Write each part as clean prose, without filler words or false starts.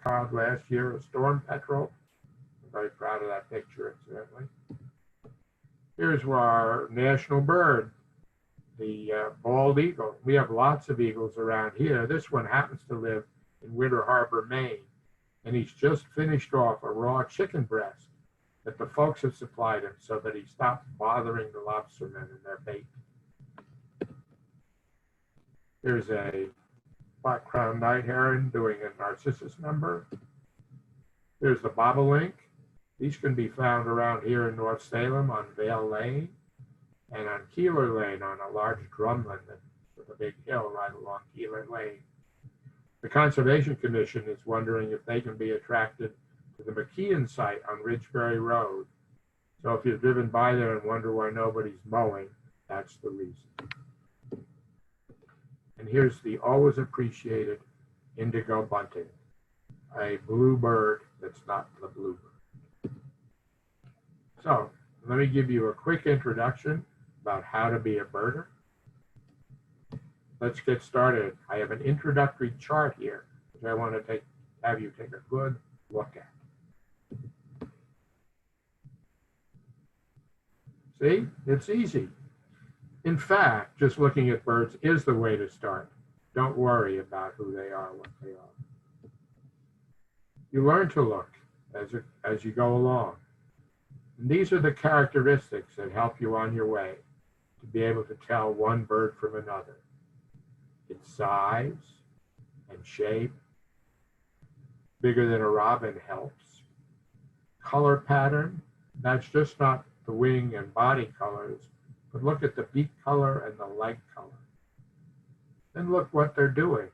child last year, a storm petrel. I'm very proud of that picture, incidentally. Here's our national bird, the bald eagle. We have lots of eagles around here. This one happens to live in Winter Harbor, Maine, and he's just finished off a raw chicken breast that the folks have supplied him so that he stops bothering the lobstermen and their bait. Here's a black-crowned night heron doing a narcissus number. Here's the bobolink. These can be found around here in North Salem on Vale Lane and on Keeler Lane on a large drumlin with a big hill right along Keeler Lane. The Conservation Commission is wondering if they can be attracted to the McKeon site on Ridgebury Road. So if you've driven by there and wonder why nobody's mowing, that's the reason. And here's the always appreciated indigo bunting, a blue bird that's not the bluebird. So let me give you a quick introduction about how to be a birder. Let's get started. I have an introductory chart here, which I want to have you take a good look at. See, it's easy. In fact, just looking at birds is the way to start. Don't worry about who they are, what they are. You learn to look as you go along. And these are the characteristics that help you on your way to be able to tell one bird from another. Its size and shape. Bigger than a robin helps. Color pattern, that's just not the wing and body colors, but look at the beak color and the leg color. Then look what they're doing.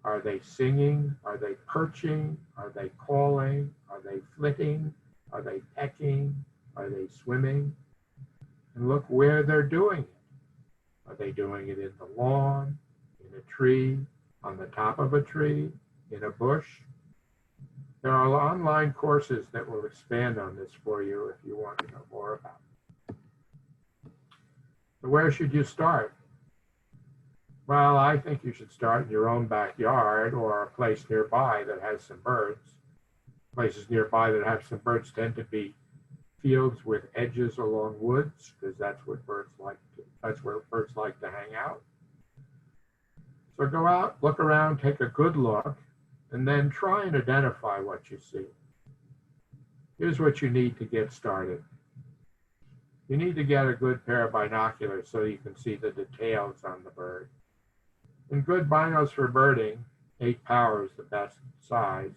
Are they singing? Are they perching? Are they calling? Are they flitting? Are they pecking? Are they swimming? And look where they're doing it. Are they doing it in the lawn, in a tree, on the top of a tree, in a bush? There are online courses that will expand on this for you if you want to know more about it. So where should you start? Well, I think you should start in your own backyard or a place nearby that has some birds. Places nearby that have some birds tend to be fields with edges along woods, because that's what birds like that's where birds like to hang out. So go out, look around, take a good look, and then try and identify what you see. Here's what you need to get started. You need to get a good pair of binoculars so you can see the details on the bird. And good binos for birding, 8 power is the best size,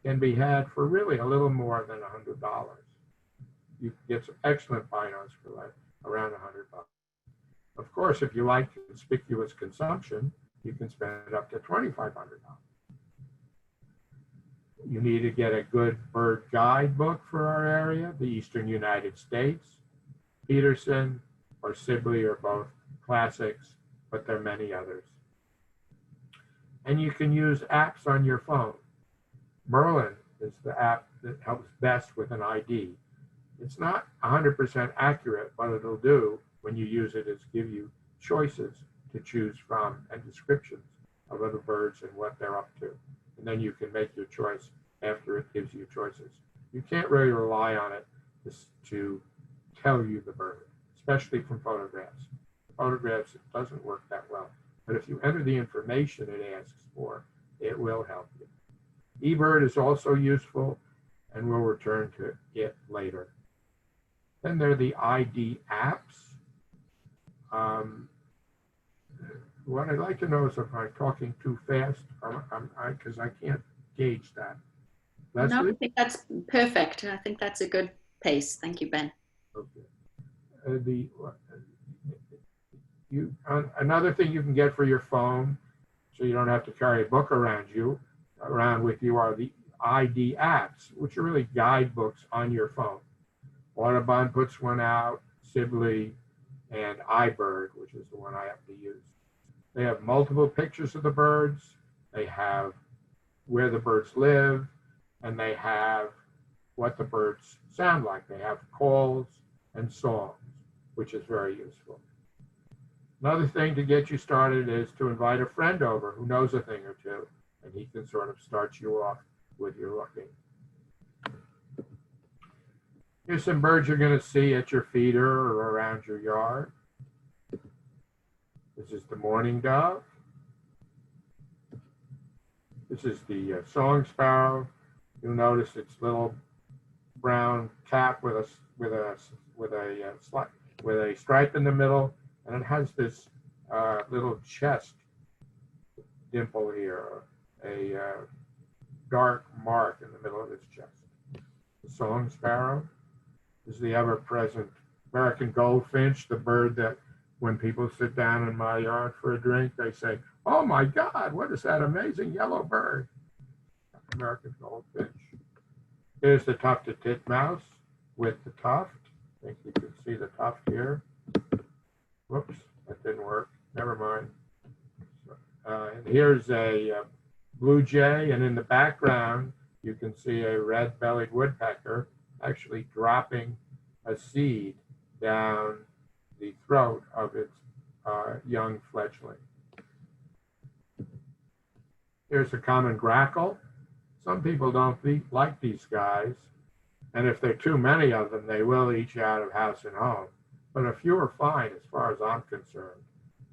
can be had for really a little more than $100. You can get some excellent binos for like around $100. Of course, if you like conspicuous consumption, you can spend up to $2,500. You need to get a good bird guidebook for our area, the Eastern United States. Peterson or Sibley are both classics, but there are many others. And you can use apps on your phone. Merlin is the app that helps best with an ID. It's not 100% accurate. What it'll do when you use it is give you choices to choose from and descriptions of other birds and what they're up to. And then you can make your choice after it gives you choices. You can't really rely on it to tell you the bird, especially from photographs. Photographs, it doesn't work that well. But if you enter the information it asks for, it will help you. eBird is also useful, and we'll return to it later. Then there are the ID apps. What I'd like to know is if I'm talking too fast, because I can't gauge that. Leslie? No, I think that's perfect. I think that's a good pace. Thank you, Ben. Okay. Another thing you can get for your phone, so you don't have to carry a book around with you, are the ID apps, which are really guidebooks on your phone. Audubon puts one out, Sibley, and iBird, which is the one I have to use. They have multiple pictures of the birds, they have where the birds live, and they have what the birds sound like. They have calls and songs, which is very useful. Another thing to get you started is to invite a friend over who knows a thing or two, and he can sort of start you off with your looking. Here's some birds you're going to see at your feeder or around your yard. This is the mourning dove. This is the song sparrow. You'll notice its little brown cap with a stripe in the middle, and it has this little chest dimple here, a dark mark in the middle of its chest. The song sparrow is the ever-present American goldfinch, the bird that when people sit down in my yard for a drink, they say, "Oh my God, what is that amazing yellow bird?" American goldfinch. Here's the tufted titmouse with the tuft. I think you can see the tuft here. Whoops, that didn't work. Never mind. And here's a blue jay, and in the background, you can see a red-bellied woodpecker actually dropping a seed down the throat of its young fledgling. Here's a common grackle. Some people don't like these guys, and if there are too many of them, they will eat you out of house and home. But a few are fine as far as I'm concerned.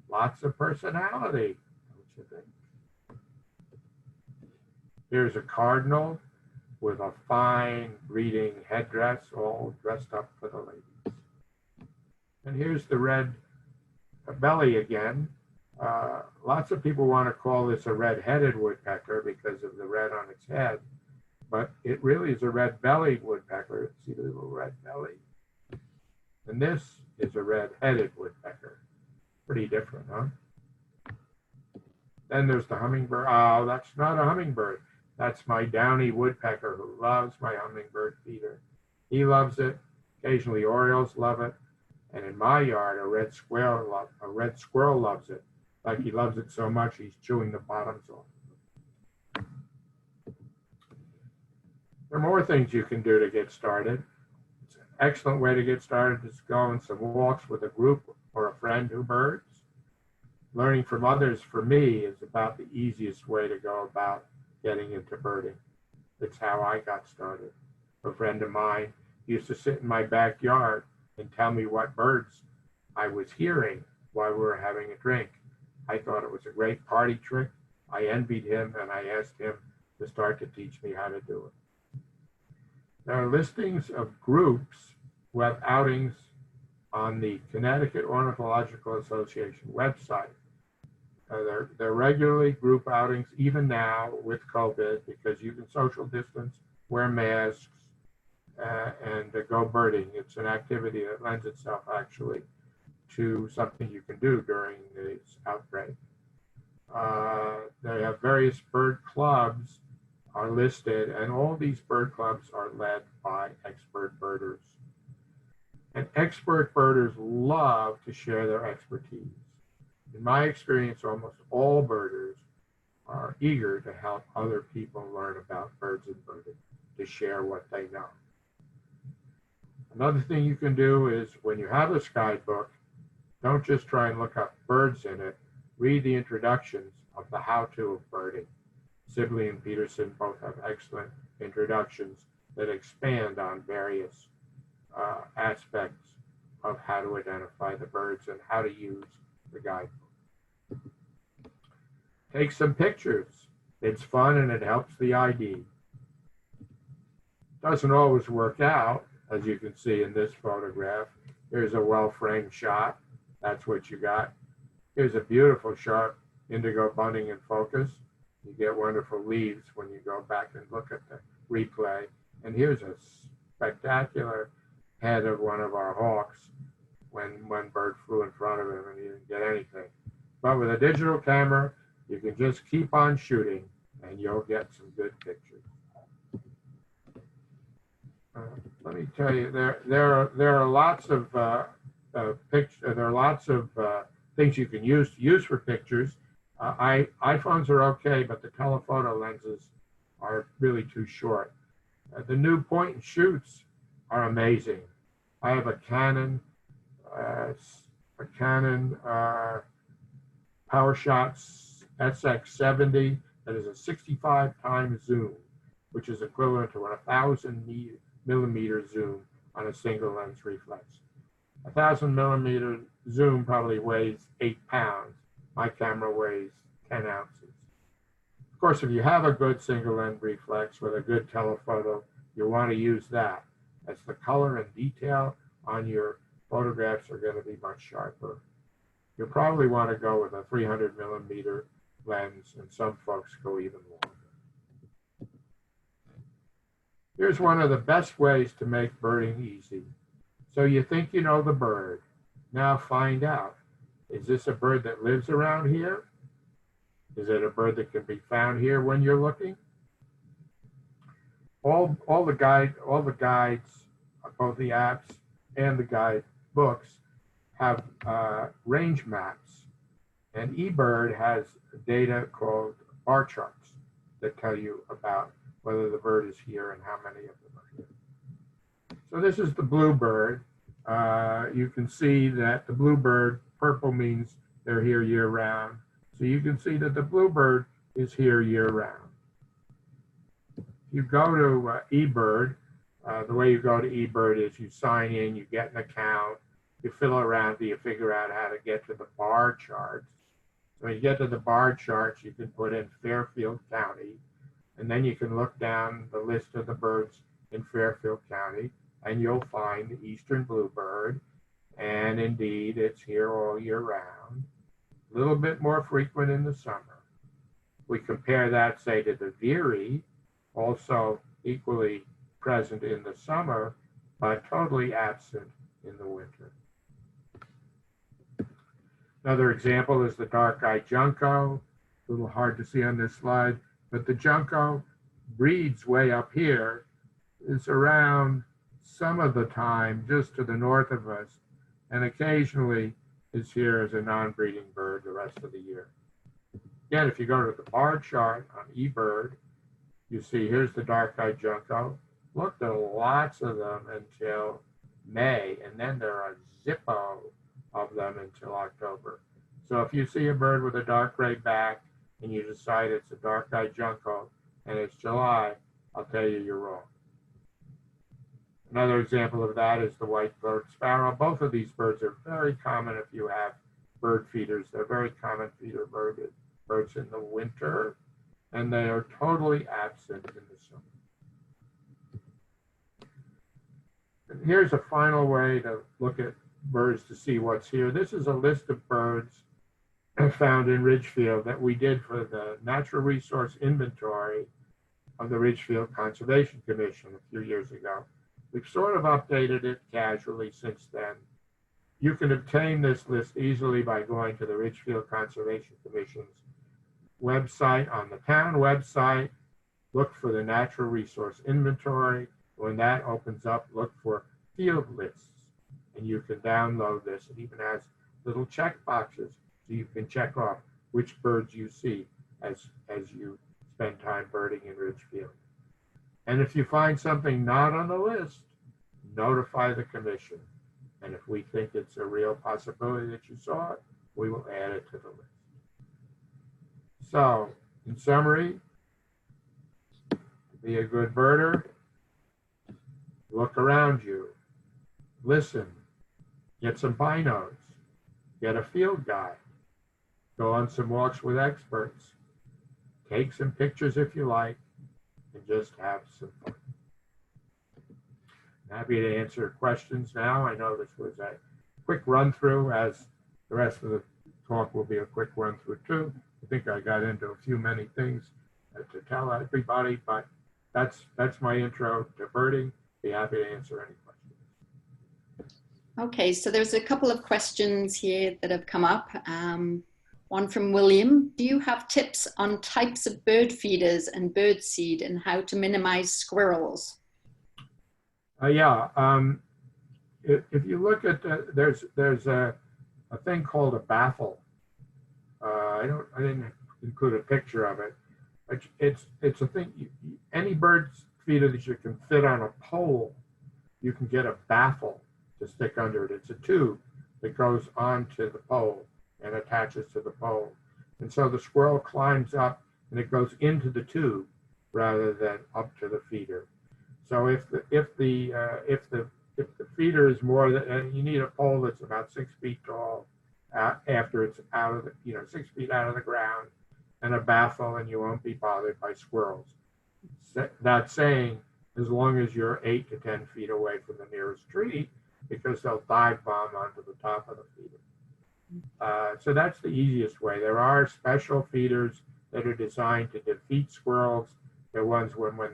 Lots of personality, don't you think? Here's a cardinal with a fine breeding headdress, all dressed up for the ladies. And here's the red belly again. Lots of people want to call this a red-headed woodpecker because of the red on its head, but it really is a red-bellied woodpecker. See the little red belly? And this is a red-headed woodpecker. Pretty different, huh? Then there's the hummingbird. Oh, that's not a hummingbird. That's my downy woodpecker who loves my hummingbird feeder. He loves it. Occasionally orioles love it. And in my yard, a red squirrel loves it. Like he loves it so much, he's chewing the bottoms off. There are more things you can do to get started. It's an excellent way to get started is go on some walks with a group or a friend who birds. Learning from others, for me, is about the easiest way to go about getting into birding. It's how I got started. A friend of mine used to sit in my backyard and tell me what birds I was hearing while we were having a drink. I thought it was a great party trick. I envied him, and I asked him to start to teach me how to do it. There are listings of groups who have outings on the Connecticut Ornithological Association website. They're regularly group outings, even now with COVID, because you can social distance, wear masks, and go birding. It's an activity that lends itself actually to something you can do during this outbreak. They have various bird clubs are listed, and all these bird clubs are led by expert birders. And expert birders love to share their expertise. In my experience, almost all birders are eager to help other people learn about birds and birding, to share what they know. Another thing you can do is when you have this guidebook, don't just try and look up birds in it. Read the introductions of the how-to of birding. Sibley and Peterson both have excellent introductions that expand on various aspects of how to identify the birds and how to use the guidebook. Take some pictures. It's fun and it helps the ID. Doesn't always work out, as you can see in this photograph. Here's a well-framed shot. That's what you got. Here's a beautiful sharp indigo bunting in focus. You get wonderful leaves when you go back and look at the replay. And here's a spectacular head of one of our hawks when one bird flew in front of him and he didn't get anything. But with a digital camera, you can just keep on shooting and you'll get some good pictures. Let me tell you, there are lots of things you can use for pictures. iPhones are okay, but the telephoto lenses are really too short. The new point and shoots are amazing. I have a Canon PowerShot SX70 that is a 65 times zoom. which is equivalent to 1,000 millimeter zoom on a single lens reflex. 1,000 millimeter zoom probably weighs 8 pounds. My camera weighs 10 ounces. Of course, if you have a good single lens reflex with a good telephoto, you want to use that, as the color and detail on your photographs are going to be much sharper. You probably want to go with a 300 millimeter lens, and some folks go even longer. Here's one of the best ways to make birding easy. So you think you know the bird. Now find out, is this a bird that lives around here? Is it a bird that can be found here when you're looking? All the guides, both the apps and the guide books, have range maps, and eBird has data called bar charts that tell you about whether the bird is here and how many of them are here. So this is the bluebird. You can see that the bluebird, purple means they're here year round. So you can see that the bluebird is here year round. If you go to eBird, the way you go to eBird is you sign in, you get an account, you fiddle around till you figure out how to get to the bar charts. So when you get to the bar charts, you can put in Fairfield County, and then you can look down the list of the birds in Fairfield County, and you'll find the eastern bluebird, and indeed it's here all year round, a little bit more frequent in the summer. We compare that, say, to the veery, also equally present in the summer, but totally absent in the winter. Another example is the dark-eyed junco. A little hard to see on this slide, but the junco breeds way up here. It's around some of the time just to the north of us, and occasionally is here as a non-breeding bird the rest of the year. Again, if you go to the bar chart on eBird, you see here's the dark-eyed junco. Look, there are lots of them until May, and then there are zippo of them until October. So if you see a bird with a dark gray back and you decide it's a dark-eyed junco and it's July, I'll tell you you're wrong. Another example of that is the white-throated sparrow. Both of these birds are very common if you have bird feeders. They're very common feeder birds in the winter, and they are totally absent in the summer. And here's a final way to look at birds to see what's here. This is a list of birds found in Ridgefield that we did for the Natural Resource Inventory of the Ridgefield Conservation Commission a few years ago. We've sort of updated it casually since then. You can obtain this list easily by going to the Ridgefield Conservation Commission's website. On the town website, look for the Natural Resource Inventory. When that opens up, look for field lists, and you can download this. It even has little check boxes so you can check off which birds you see as you spend time birding in Ridgefield. And if you find something not on the list, notify the commission. And if we think it's a real possibility that you saw it, we will add it to the list. So, in summary, to be a good birder, look around you, listen, get some binos, get a field guide, go on some walks with experts, take some pictures if you like, and just have some fun. I'm happy to answer questions now. I know this was a quick run through, as the rest of the talk will be a quick run through too. I think I got into a few many things to tell everybody, but that's my intro to birding. Be happy to answer any questions. Okay, so there's a couple of questions here that have come up. One from William. Do you have tips on types of bird feeders and bird seed and how to minimize squirrels? Yeah. If you look at there's a thing called a baffle. I didn't include a picture of it, but it's a thing. Any bird feeder that you can fit on a pole, you can get a baffle to stick under it. It's a tube that goes onto the pole and attaches to the pole. And so the squirrel climbs up and it goes into the tube. rather than up to the feeder. So if the feeder is more than, you need a pole that's about 6 feet tall after it's out of the, 6 feet out of the ground, and a baffle, and you won't be bothered by squirrels. That saying, as long as you're 8 to 10 feet away from the nearest tree, because they'll dive bomb onto the top of the feeder. So that's the easiest way. There are special feeders that are designed to defeat squirrels. They're ones when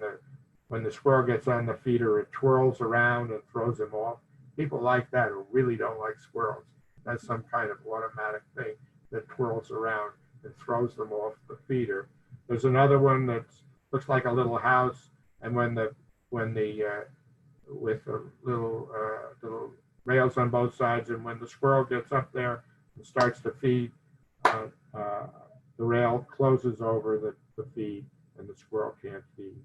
the squirrel gets on the feeder, it twirls around and throws them off. People like that who really don't like squirrels. That's some kind of automatic thing that twirls around and throws them off the feeder. There's another one that looks like a little house, and with the little rails on both sides, and when the squirrel gets up there and starts to feed, the rail closes over the feed, and the squirrel can't feed.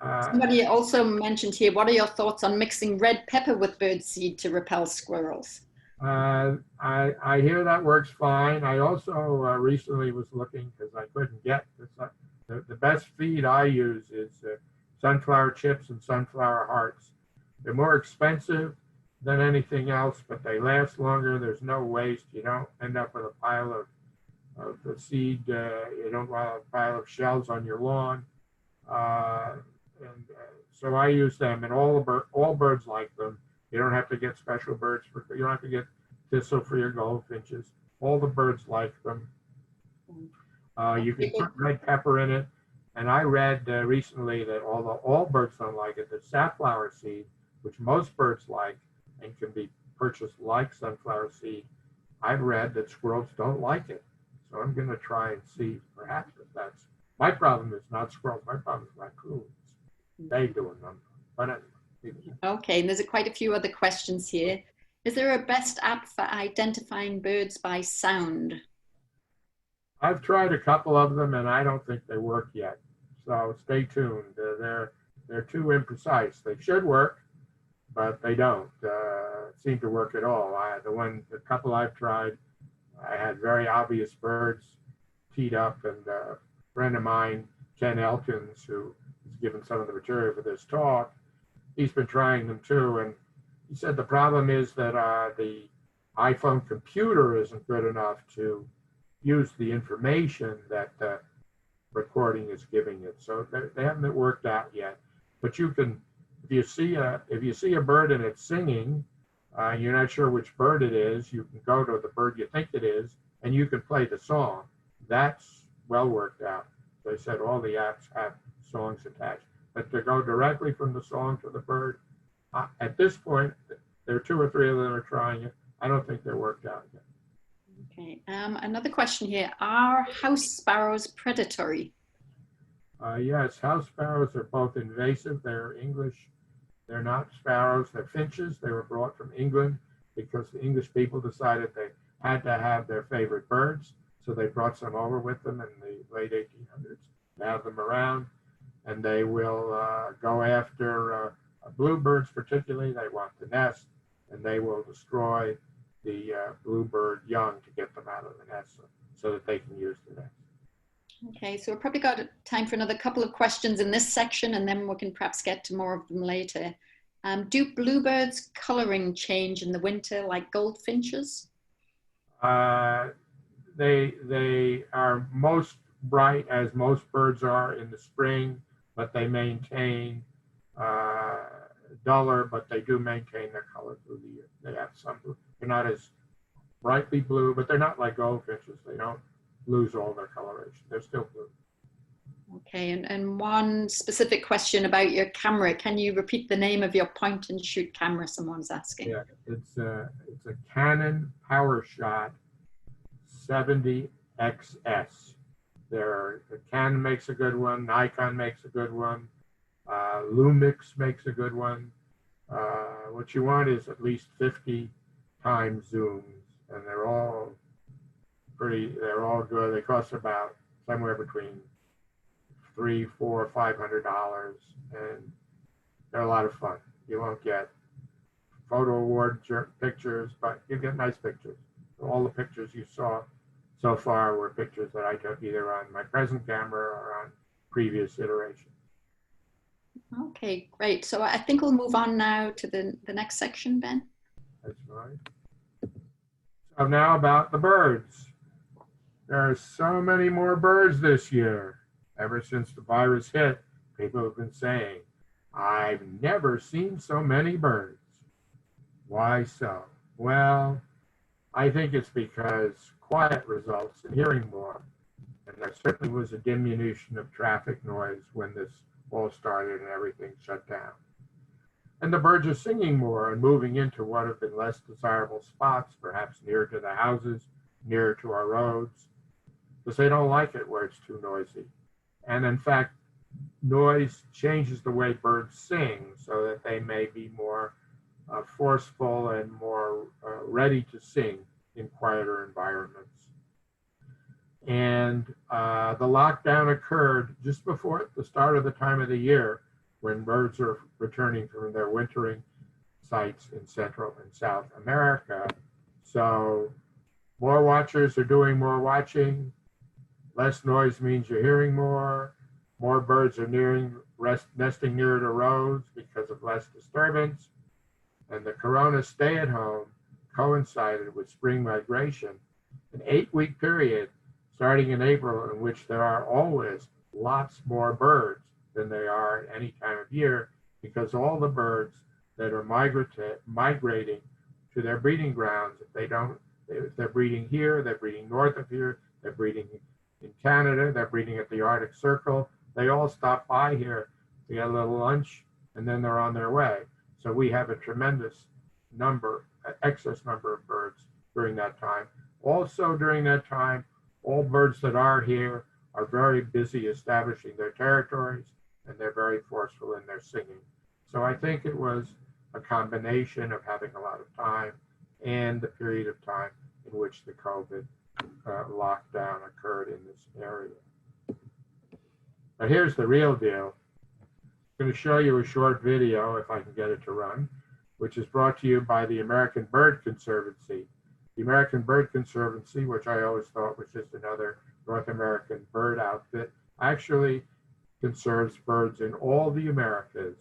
Somebody also mentioned here, what are your thoughts on mixing red pepper with birdseed to repel squirrels? I hear that works fine. I also recently was looking, because I couldn't get this. The best feed I use is sunflower chips and sunflower hearts. They're more expensive than anything else, but they last longer. There's no waste. You don't end up with a pile of the seed. You don't want a pile of shells on your lawn. So I use them, and all birds like them. You don't have to get special birds you don't have to get thistle for your goldfinches. All the birds like them. You can put red pepper in it. And I read recently that although all birds don't like it, the safflower seed, which most birds like and can be purchased like sunflower seed, I've read that squirrels don't like it. So I'm going to try and see perhaps if that's, my problem is not squirrels, my problem is raccoons. They doing them. But anyway. Okay, and there's quite a few other questions here. Is there a best app for identifying birds by sound? I've tried a couple of them, and I don't think they work yet. So stay tuned. They're too imprecise. They should work, but they don't seem to work at all. The couple I've tried, I had very obvious birds teed up, and a friend of mine, Ken Elkins, who has given some of the material for this talk, he's been trying them too, and he said the problem is that the iPhone computer isn't good enough to use the information that the recording is giving it. So they haven't worked out yet. But you can, if you see a bird and it's singing, you're not sure which bird it is, you can go to the bird you think it is, and you can play the song. That's well worked out. They said all the apps have songs attached. But to go directly from the song to the bird, at this point, there are 2 or 3 of them are trying it. I don't think they're worked out yet. Okay, another question here. Are house sparrows predatory? Yes, house sparrows are both invasive. They're English. They're not sparrows. They're finches. They were brought from England because the English people decided they had to have their favorite birds. So they brought some over with them in the late 1800s to have them around. And they will go after bluebirds particularly. They want the nest, and they will destroy the bluebird young to get them out of the nest so that they can use the nest. Okay, so we've probably got time for another couple of questions in this section, and then we can perhaps get to more of them later. Do bluebirds' coloring change in the winter like goldfinches? They are most bright, as most birds are, in the spring, but they maintain duller, but they do maintain their color through the year. They have some blue. They're not as brightly blue, but they're not like goldfinches. They don't lose all their coloration. They're still blue. Okay, and one specific question about your camera. Can you repeat the name of your point and shoot camera? Someone's asking. Yeah, it's a Canon PowerShot 70XS. Canon makes a good one. Nikon makes a good one. Lumix makes a good one. What you want is at least 50 times zooms, and they're all good. They cost about somewhere between $300, $400, $500, and they're a lot of fun. You won't get photo award pictures, but you get nice pictures. All the pictures you saw so far were pictures that I took either on my present camera or on previous iterations. Okay, great. So I think we'll move on now to the next section, Ben. That's right. So now about the birds. There are so many more birds this year. Ever since the virus hit, people have been saying, I've never seen so many birds. Why so? Well, I think it's because quiet results in hearing more. And there certainly was a diminution of traffic noise when this all started and everything shut down. And the birds are singing more and moving into what have been less desirable spots, perhaps near to the houses, near to our roads, because they don't like it where it's too noisy. And in fact, noise changes the way birds sing so that they may be more forceful and more ready to sing in quieter environments. And the lockdown occurred just before the start of the time of the year when birds are returning from their wintering sites in Central and South America. So more watchers are doing more watching. Less noise means you're hearing more. More birds are nesting near the roads because of less disturbance. And the corona stay-at-home coincided with spring migration, an 8-week period starting in April in which there are always lots more birds than there are at any time of year, because all the birds that are migrating to their breeding grounds, if they're breeding here, they're breeding north of here, they're breeding in Canada, they're breeding at the Arctic Circle, they all stop by here to get a little lunch, and then they're on their way. So we have a tremendous excess number of birds during that time. Also during that time, all birds that are here are very busy establishing their territories, and they're very forceful in their singing. So I think it was a combination of having a lot of time and the period of time in which the COVID lockdown occurred in this area. But here's the real deal. I'm going to show you a short video, if I can get it to run, which is brought to you by the American Bird Conservancy. The American Bird Conservancy, which I always thought was just another North American bird outfit, actually conserves birds in all the Americas.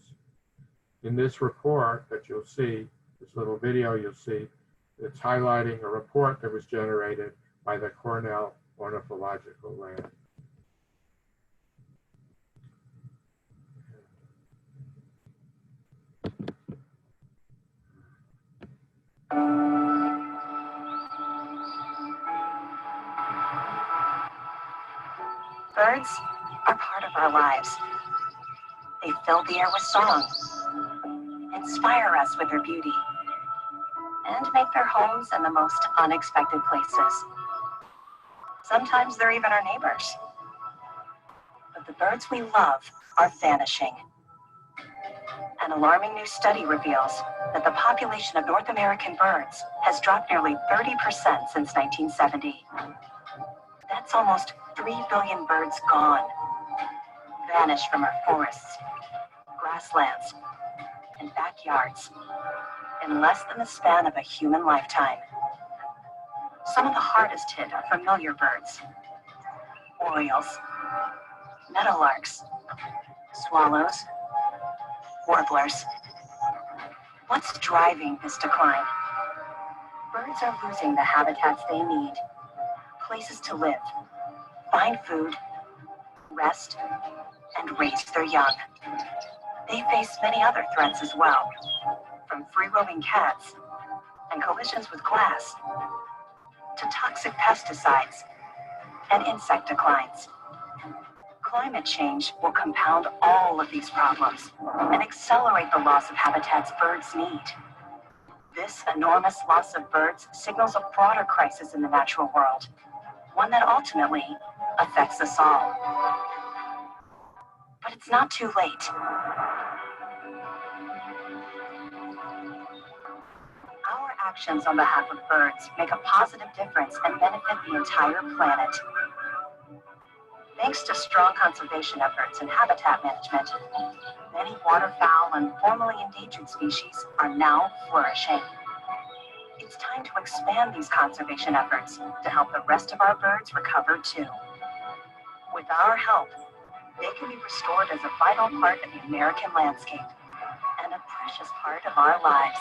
In this report that you'll see, this little video you'll see, it's highlighting a report that was generated by the Cornell Ornithological Lab. Birds are part of our lives. They fill the air with song, inspire us with their beauty, and make their homes in the most unexpected places. Sometimes they're even our neighbors. But the birds we love are vanishing. An alarming new study reveals that the population of North American birds has dropped nearly 30% since 1970. That's almost 3 billion birds gone, vanished from our forests, grasslands, and backyards in less than the span of a human lifetime. Some of the hardest hit are familiar birds: orioles, meadowlarks, swallows, warblers. What's driving this decline? Birds are losing the habitats they need, places to live, find food, rest, and raise their young. They face many other threats as well, from free-roaming cats and collisions with glass to toxic pesticides and insect declines. Climate change will compound all of these problems and accelerate the loss of habitats birds need. This enormous loss of birds signals a broader crisis in the natural world, one that ultimately affects us all. But it's not too late. Our actions on behalf of birds make a positive difference and benefit the entire planet. Thanks to strong conservation efforts and habitat management, many waterfowl and formerly endangered species are now flourishing. It's time to expand these conservation efforts to help the rest of our birds recover too. With our help, they can be restored as a vital part of the American landscape and a precious part of our lives.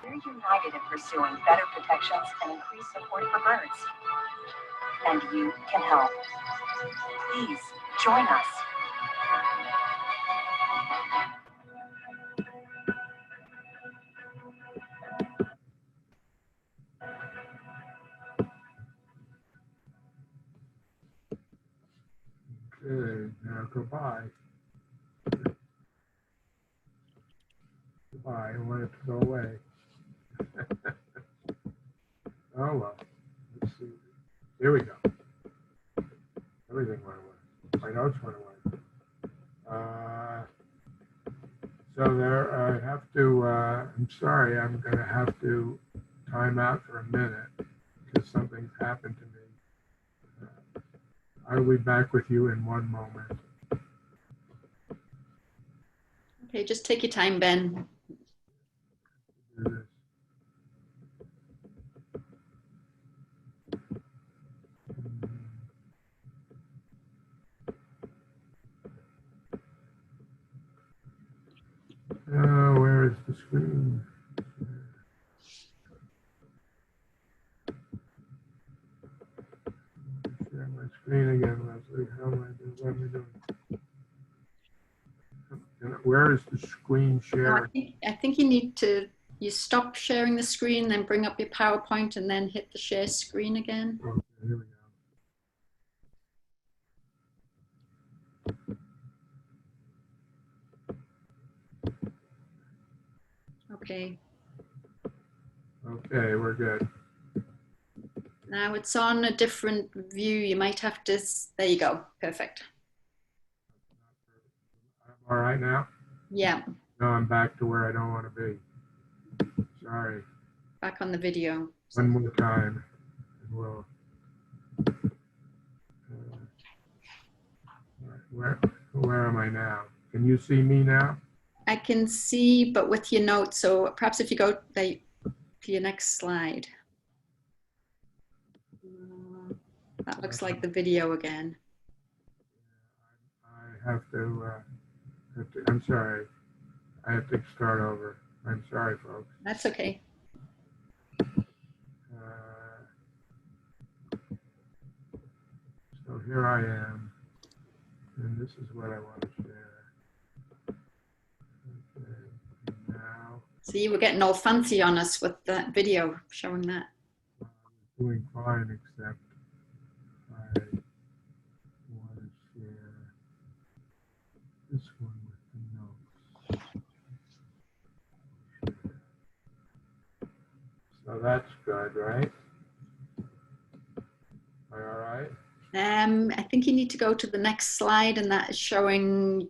We're united in pursuing better protections and increased support for birds. And you can help. Please join us. Okay, now goodbye. Goodbye, I want it to go away. Oh well, let's see. Here we go. Everything went away. My notes went away. So there, I have to, I'm sorry, I'm going to have to time out for a minute because something's happened to me. I'll be back with you in one moment. Okay, just take your time, Ben. Do this. Oh, where is the screen? Share my screen again, Leslie. How am I doing? What am I doing? Where is the screen share? I think you need to, you stop sharing the screen, then bring up your PowerPoint and then hit the share screen again. Okay, here we go. Okay, Okay, we're good. now it's on a different view. You might have to, there you go, perfect. I'm all right now? Yeah, No, I'm back to where I don't want to be. Sorry. back on the video. One more time. And we'll, where am I now? Can you see me now? I can see, but with your notes. So perhaps if you go to your next slide. That looks like the video again. I have to, I'm sorry. I have to start over. I'm sorry, folks. That's okay. So here I am, and this is what I want to share. Okay, now. See, we're getting all fancy on us with that video showing that. I'm doing fine, except I want to share this one with the notes. So that's good, right? Am I all right? I think you need to go to the next slide, and that is showing,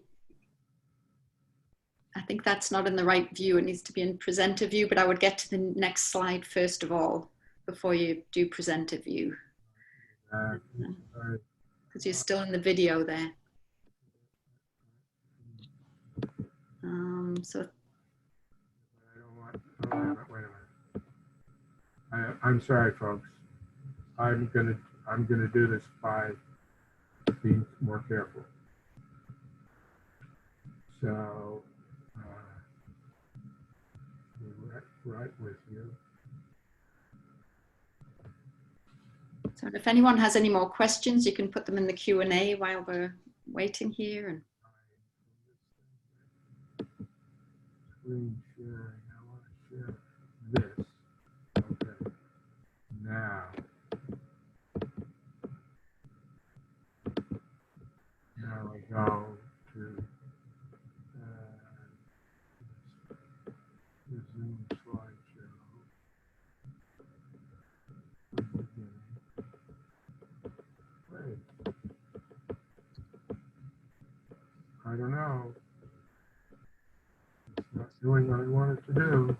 I think that's not in the right view. It needs to be in presenter view, but I would get to the next slide first of all, before you do presenter view. Because you're still in the video there. So I don't want, oh, wait a minute. I'm sorry, folks. I'm gonna do this by being more careful. So, right with you. So if anyone has any more questions, you can put them in the Q&A while we're waiting here. And Screen sharing. I want to share this. Okay. Now I go to the Zoom slideshow. Wait. I don't know. It's not doing what I want it to do.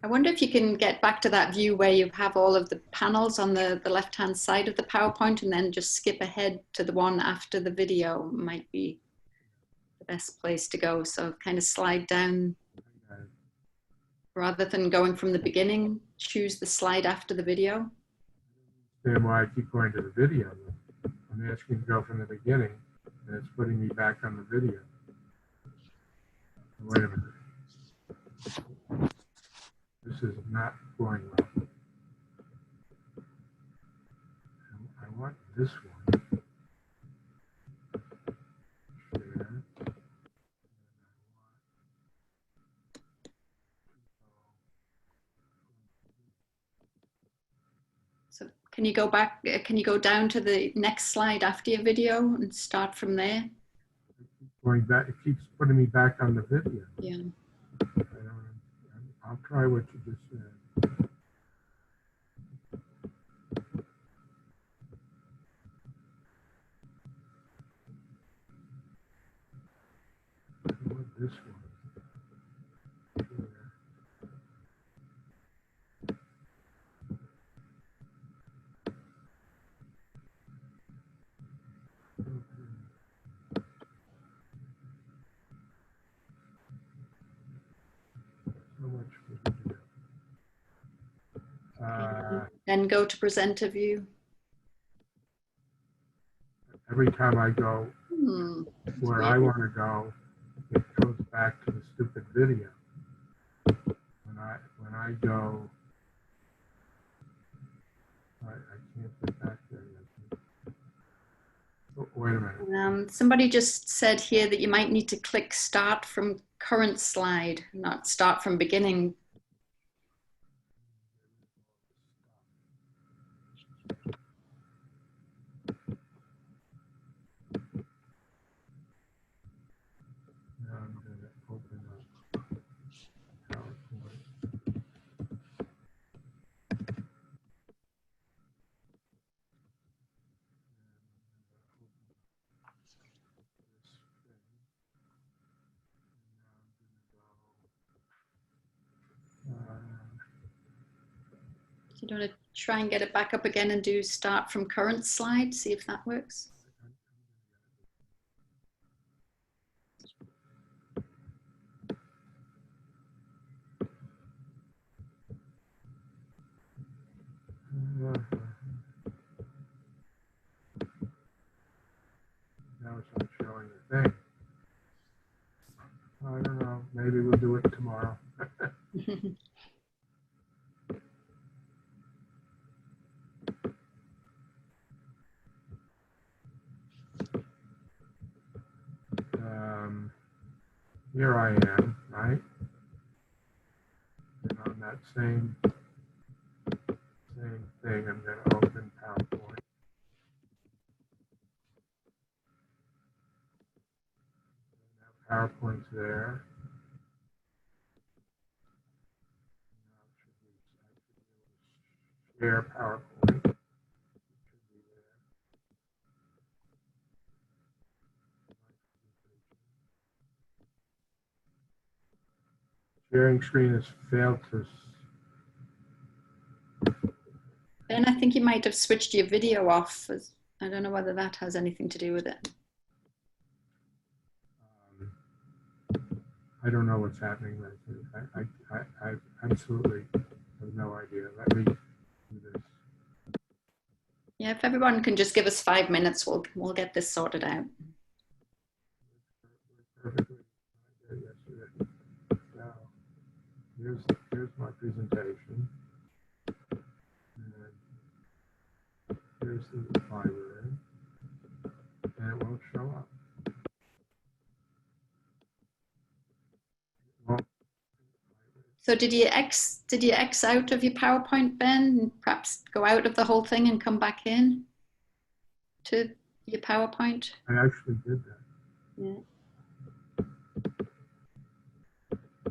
I wonder if you can get back to that view where you have all of the panels on the left-hand side of the PowerPoint, and then just skip ahead to the one after the video might be the best place to go. So kind of slide down. Okay. Rather than going from the beginning, choose the slide after the video. Then why I keep going to the video? I'm asking to go from the beginning, and it's putting me back on the video. Wait a minute. This is not going well. I want this one. Share. So can you go back, can you go down to the next slide after your video and start from there? Going back, it keeps putting me back on the video. Yeah. I'll try what you just said. I want this one. Share. So much for video. Then go to presenter view. Every time I go where I want to go, it goes back to the stupid video. When I go, I can't get back there yet. Oh, wait a minute. Somebody just said here that you might need to click start from current slide, not start from beginning. Now I'm going to open up PowerPoint. You want to try and get it back up again and do start from current slide, see if that works. Now it's not showing a thing. I don't know. Maybe we'll do it tomorrow. Here I am, right? And on that same thing, I'm going to open PowerPoint. Now PowerPoint's there. Now share PowerPoint. It should be there. Sharing screen has failed to. Ben, I think you might have switched your video off. I don't know whether that has anything to do with it. I don't know what's happening right there. I absolutely have no idea. Let me do this. Yeah, if everyone can just give us 5 minutes, we'll get this sorted out. Perfectly yesterday. Now, here's my presentation. And here's the library. And it won't show up. So did you X out of your PowerPoint, Ben, and perhaps go out of the whole thing and come back in to your PowerPoint? I actually did that. Yeah. I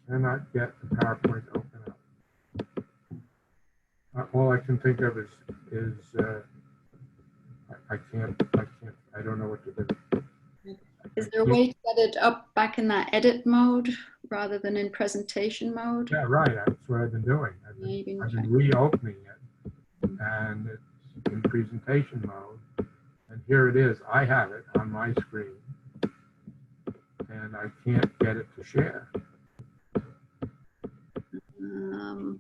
cannot get the PowerPoint to open up. All I can think of is I don't know what to do. Is there a way to get it up back in that edit mode rather than in presentation mode? Yeah, right. That's what I've been doing. I've been reopening it, and it's in presentation mode. And here it is. I have it on my screen, and I can't get it to share. I'll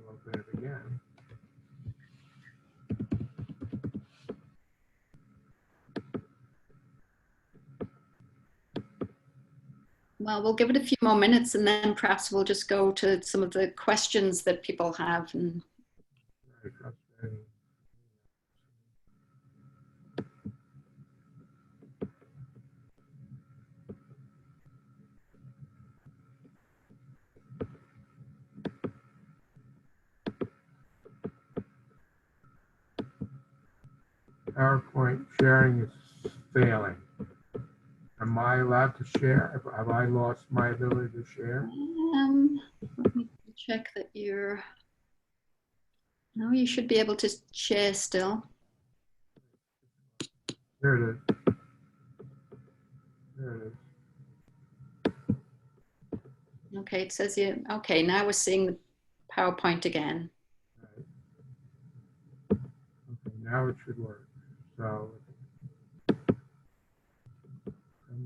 open it again. Well, we'll give it a few more minutes and then perhaps we'll just go to some of the questions that people have. And Very frustrating. PowerPoint sharing is failing. Am I allowed to share? Have I lost my ability to share? let me check that you're, no, you should be able to share still. There it is. There it is. Okay, it says you, okay, now we're seeing the PowerPoint again. Right. Okay, now it should work. So.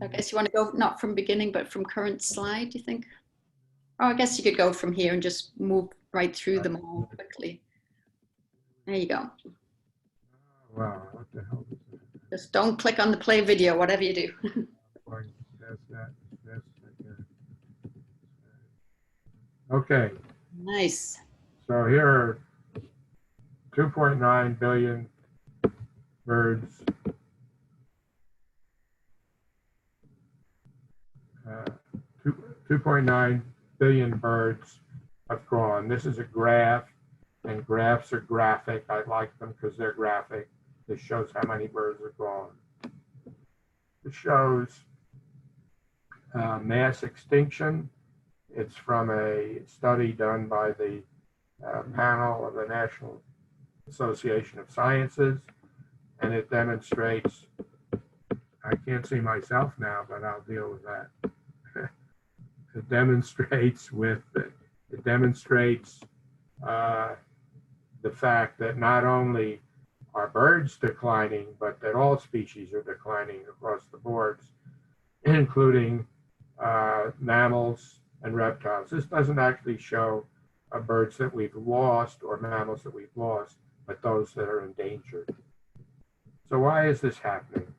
I guess you want to go not from beginning, but from current slide, do you think? Oh, I guess you could go from here and just move right through them all quickly. There you go. Wow, what the hell is that? Just don't click on the play video, whatever you do. That's that. That's again. Okay, Nice. so here are 2.9 billion birds. 2.9 billion birds have gone. This is a graph, and graphs are graphic. I like them because they're graphic. This shows how many birds are gone. It shows mass extinction. It's from a study done by the panel of the National Association of Sciences, and it demonstrates, I can't see myself now, but I'll deal with that. It demonstrates the fact that not only are birds declining, but that all species are declining across the boards, including mammals and reptiles. This doesn't actually show birds that we've lost or mammals that we've lost, but those that are endangered. So why is this happening?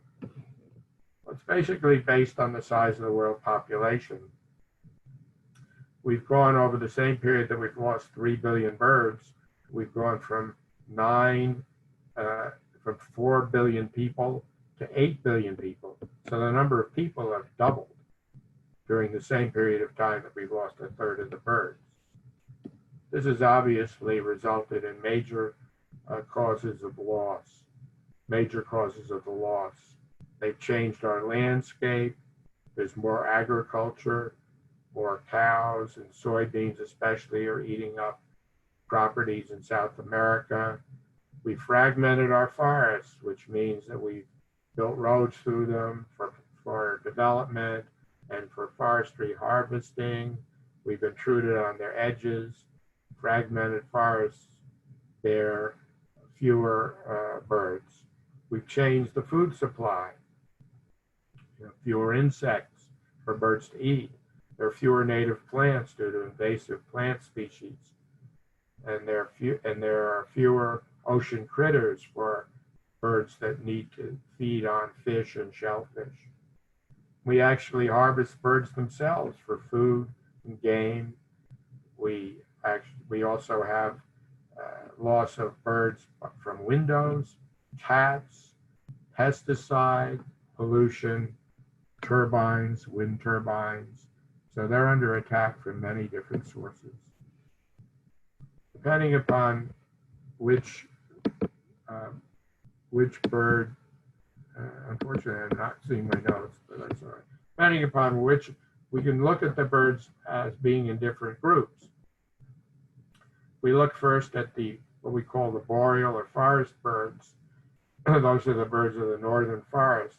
Well, it's basically based on the size of the world population. We've gone over the same period that we've lost 3 billion birds. We've gone from 4 billion people to 8 billion people. So the number of people have doubled during the same period of time that we've lost a third of the birds. This has obviously resulted in major causes of loss, major causes of the loss. They've changed our landscape. There's more agriculture. More cows and soybeans especially are eating up properties in South America. We fragmented our forests, which means that we've built roads through them for development and for forestry harvesting. We've intruded on their edges. Fragmented forests bear fewer birds. We've changed the food supply. Fewer insects for birds to eat. There are fewer native plants due to invasive plant species, and there are fewer ocean critters for birds that need to feed on fish and shellfish. We actually harvest birds themselves for food and game. We also have loss of birds from windows, cats, pesticide, pollution, turbines, wind turbines. So they're under attack from many different sources. Depending upon which bird, unfortunately I'm not seeing my notes, but I'm sorry. Depending upon which, we can look at the birds as being in different groups. We look first at what we call the boreal or forest birds. Those are the birds of the northern forest.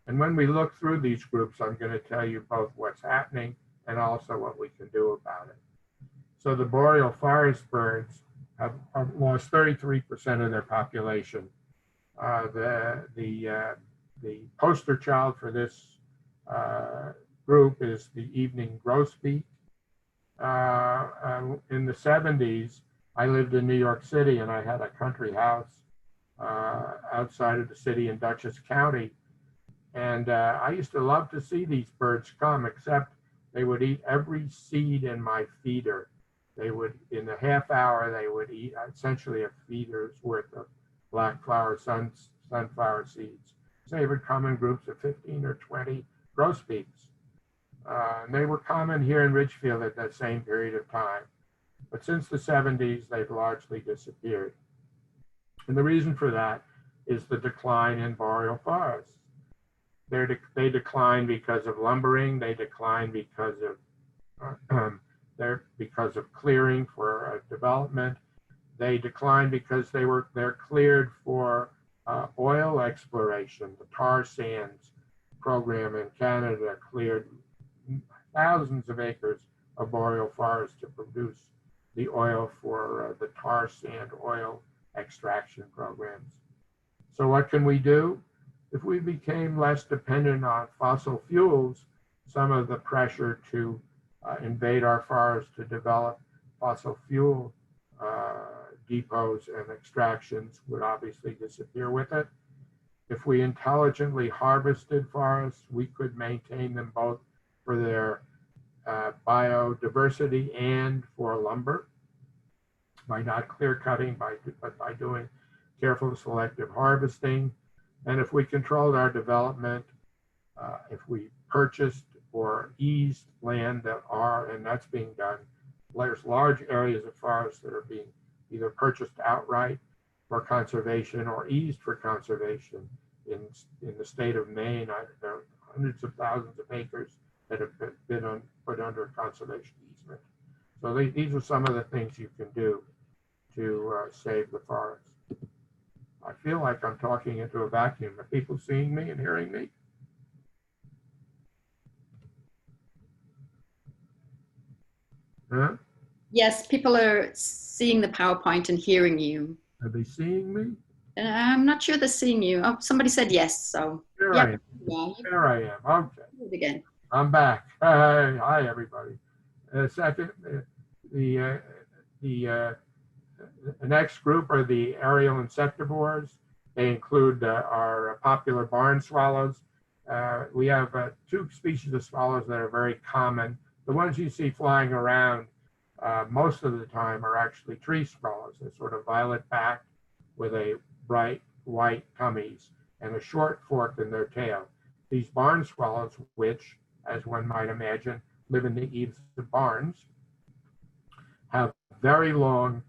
And when we look through these groups, I'm going to tell you both what's happening and also what we can do about it. So the boreal forest birds have lost 33% of their population. The poster child for this group is the evening grosbeak. in the 70s, I lived in New York City, and I had a country house outside of the city in Dutchess County. And I used to love to see these birds come, except they would eat every seed in my feeder. They would, in a half hour, they would eat essentially a feeder's worth of black flower sunflower seeds. So they would come in groups of 15 or 20 grosbeaks. And they were common here in Ridgefield at that same period of time. But since the 70s, they've largely disappeared. And the reason for that is the decline in boreal forests. They decline because of lumbering. They decline because of clearing for development. They decline because they're cleared for oil exploration. The tar sands program in Canada cleared thousands of acres of boreal forest to produce the oil for the tar sand oil extraction programs. So what can we do? If we became less dependent on fossil fuels, some of the pressure to invade our forests to develop fossil fuel depots and extractions would obviously disappear with it. If we intelligently harvested forests, we could maintain them both for their biodiversity and for lumber by not clear cutting, but by doing careful selective harvesting. And if we controlled our development, if we purchased or eased land and that's being done, there's large areas of forest that are being either purchased outright for conservation or eased for conservation. In the state of Maine, there are hundreds of thousands of acres that have been put under conservation easement. So these are some of the things you can do to save the forest. I feel like I'm talking into a vacuum. Are people seeing me and hearing me? Huh? Yes, people are seeing the PowerPoint and hearing you. Are they seeing me? I'm not sure they're seeing you. Oh, somebody said yes, so. There Yep. I am. Yeah, There I am. Okay. do it again. I'm back. Hi, everybody. Second, the next group are the aerial insectivores. They include our popular barn swallows. We have two species of swallows that are very common. The ones you see flying around most of the time are actually tree swallows. They're sort of violet backed with a bright white tummies and a short fork in their tail. These barn swallows, which, as one might imagine, live in the eaves of barns, have very long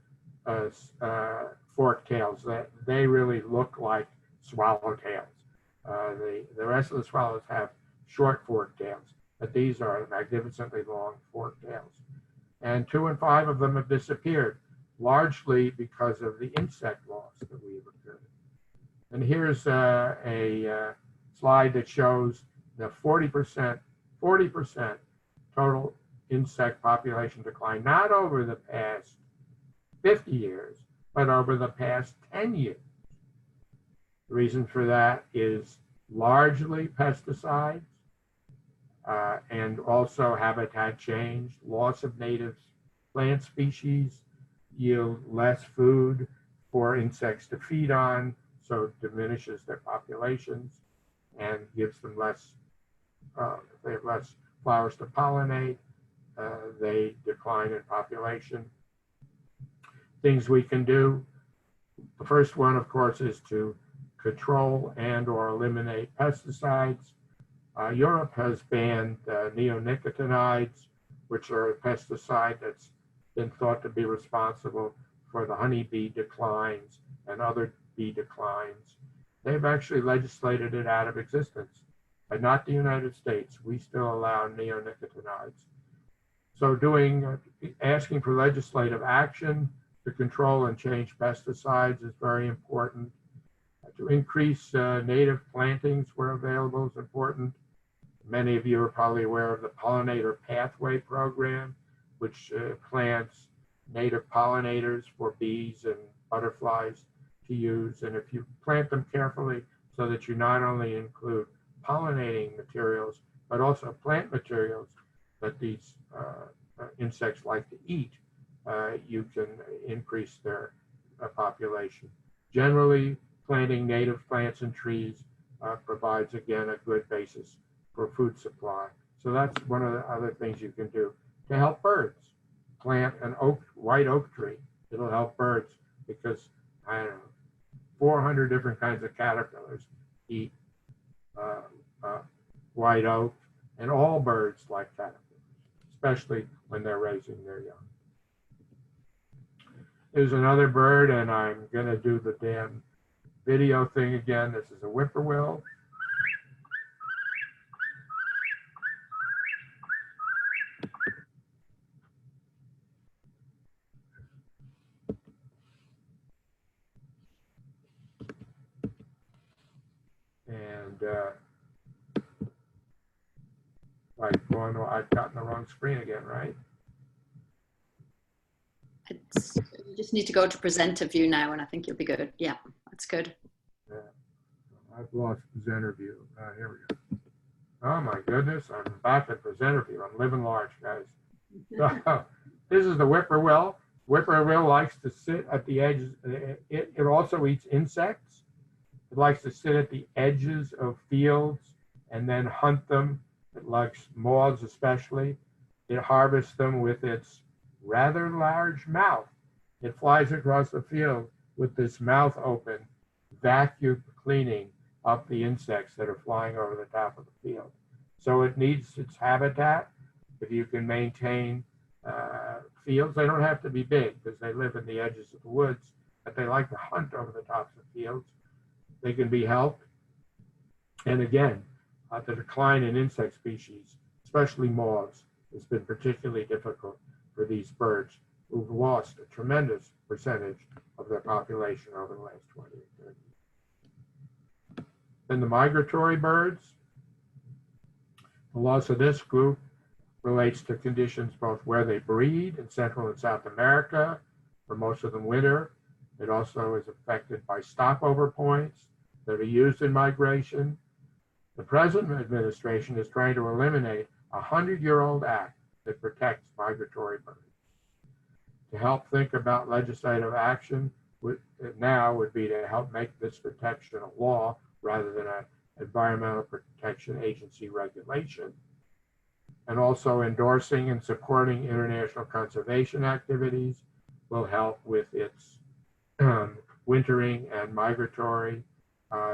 forked tails. They really look like swallowtails. The rest of the swallows have short forked tails, but these are magnificently long forked tails. And 2 and 5 of them have disappeared, largely because of the insect loss that we have occurred. And here's a slide that shows the 40% total insect population decline, not over the past 50 years, but over the past 10 years. The reason for that is largely pesticides and also habitat change. Loss of native plant species yield less food for insects to feed on, so it diminishes their populations and gives them less, if they have less flowers to pollinate, they decline in population. Things we can do. The first one, of course, is to control and or eliminate pesticides. Europe has banned neonicotinoids, which are a pesticide that's been thought to be responsible for the honeybee declines and other bee declines. They've actually legislated it out of existence, but not the United States. We still allow neonicotinoids. So asking for legislative action to control and change pesticides is very important. To increase native plantings where available is important. Many of you are probably aware of the Pollinator Pathway Program, which plants native pollinators for bees and butterflies to use. And if you plant them carefully so that you not only include pollinating materials, but also plant materials that these insects like to eat, you can increase their population. Generally, planting native plants and trees provides, again, a good basis for food supply. So that's one of the other things you can do to help birds. Plant an white oak tree. It'll help birds because, I don't know, 400 different kinds of caterpillars eat white oak, and all birds like caterpillars, especially when they're raising their young. Here's another bird, and I'm going to do the damn video thing again. This is a whippoorwill. And I've gotten the wrong screen again, right? You just need to go to presenter view now, and I think you'll be good. Yeah, that's good. Yeah. I've lost presenter view. Here we go. Oh my goodness, I'm back at presenter view. I'm living large, guys. So, this is the whippoorwill. Whippoorwill likes to sit at the edges. It also eats insects. It likes to sit at the edges of fields and then hunt them. It likes moths especially. It harvests them with its rather large mouth. It flies across the field with this mouth open, vacuum cleaning up the insects that are flying over the top of the field. So it needs its habitat. If you can maintain fields, they don't have to be big because they live in the edges of the woods, but they like to hunt over the tops of fields. They can be helped. And again, the decline in insect species, especially moths, has been particularly difficult for these birds who've lost a tremendous percentage of their population over the last 20 or 30 years. Then the migratory birds. The loss of this group relates to conditions both where they breed in Central and South America, for most of them winter. It also is affected by stopover points that are used in migration. The present administration is trying to eliminate a 100-year-old act that protects migratory birds. To help think about legislative action now would be to help make this protection a law rather than an Environmental Protection Agency regulation. And also endorsing and supporting international conservation activities will help with its wintering and migratory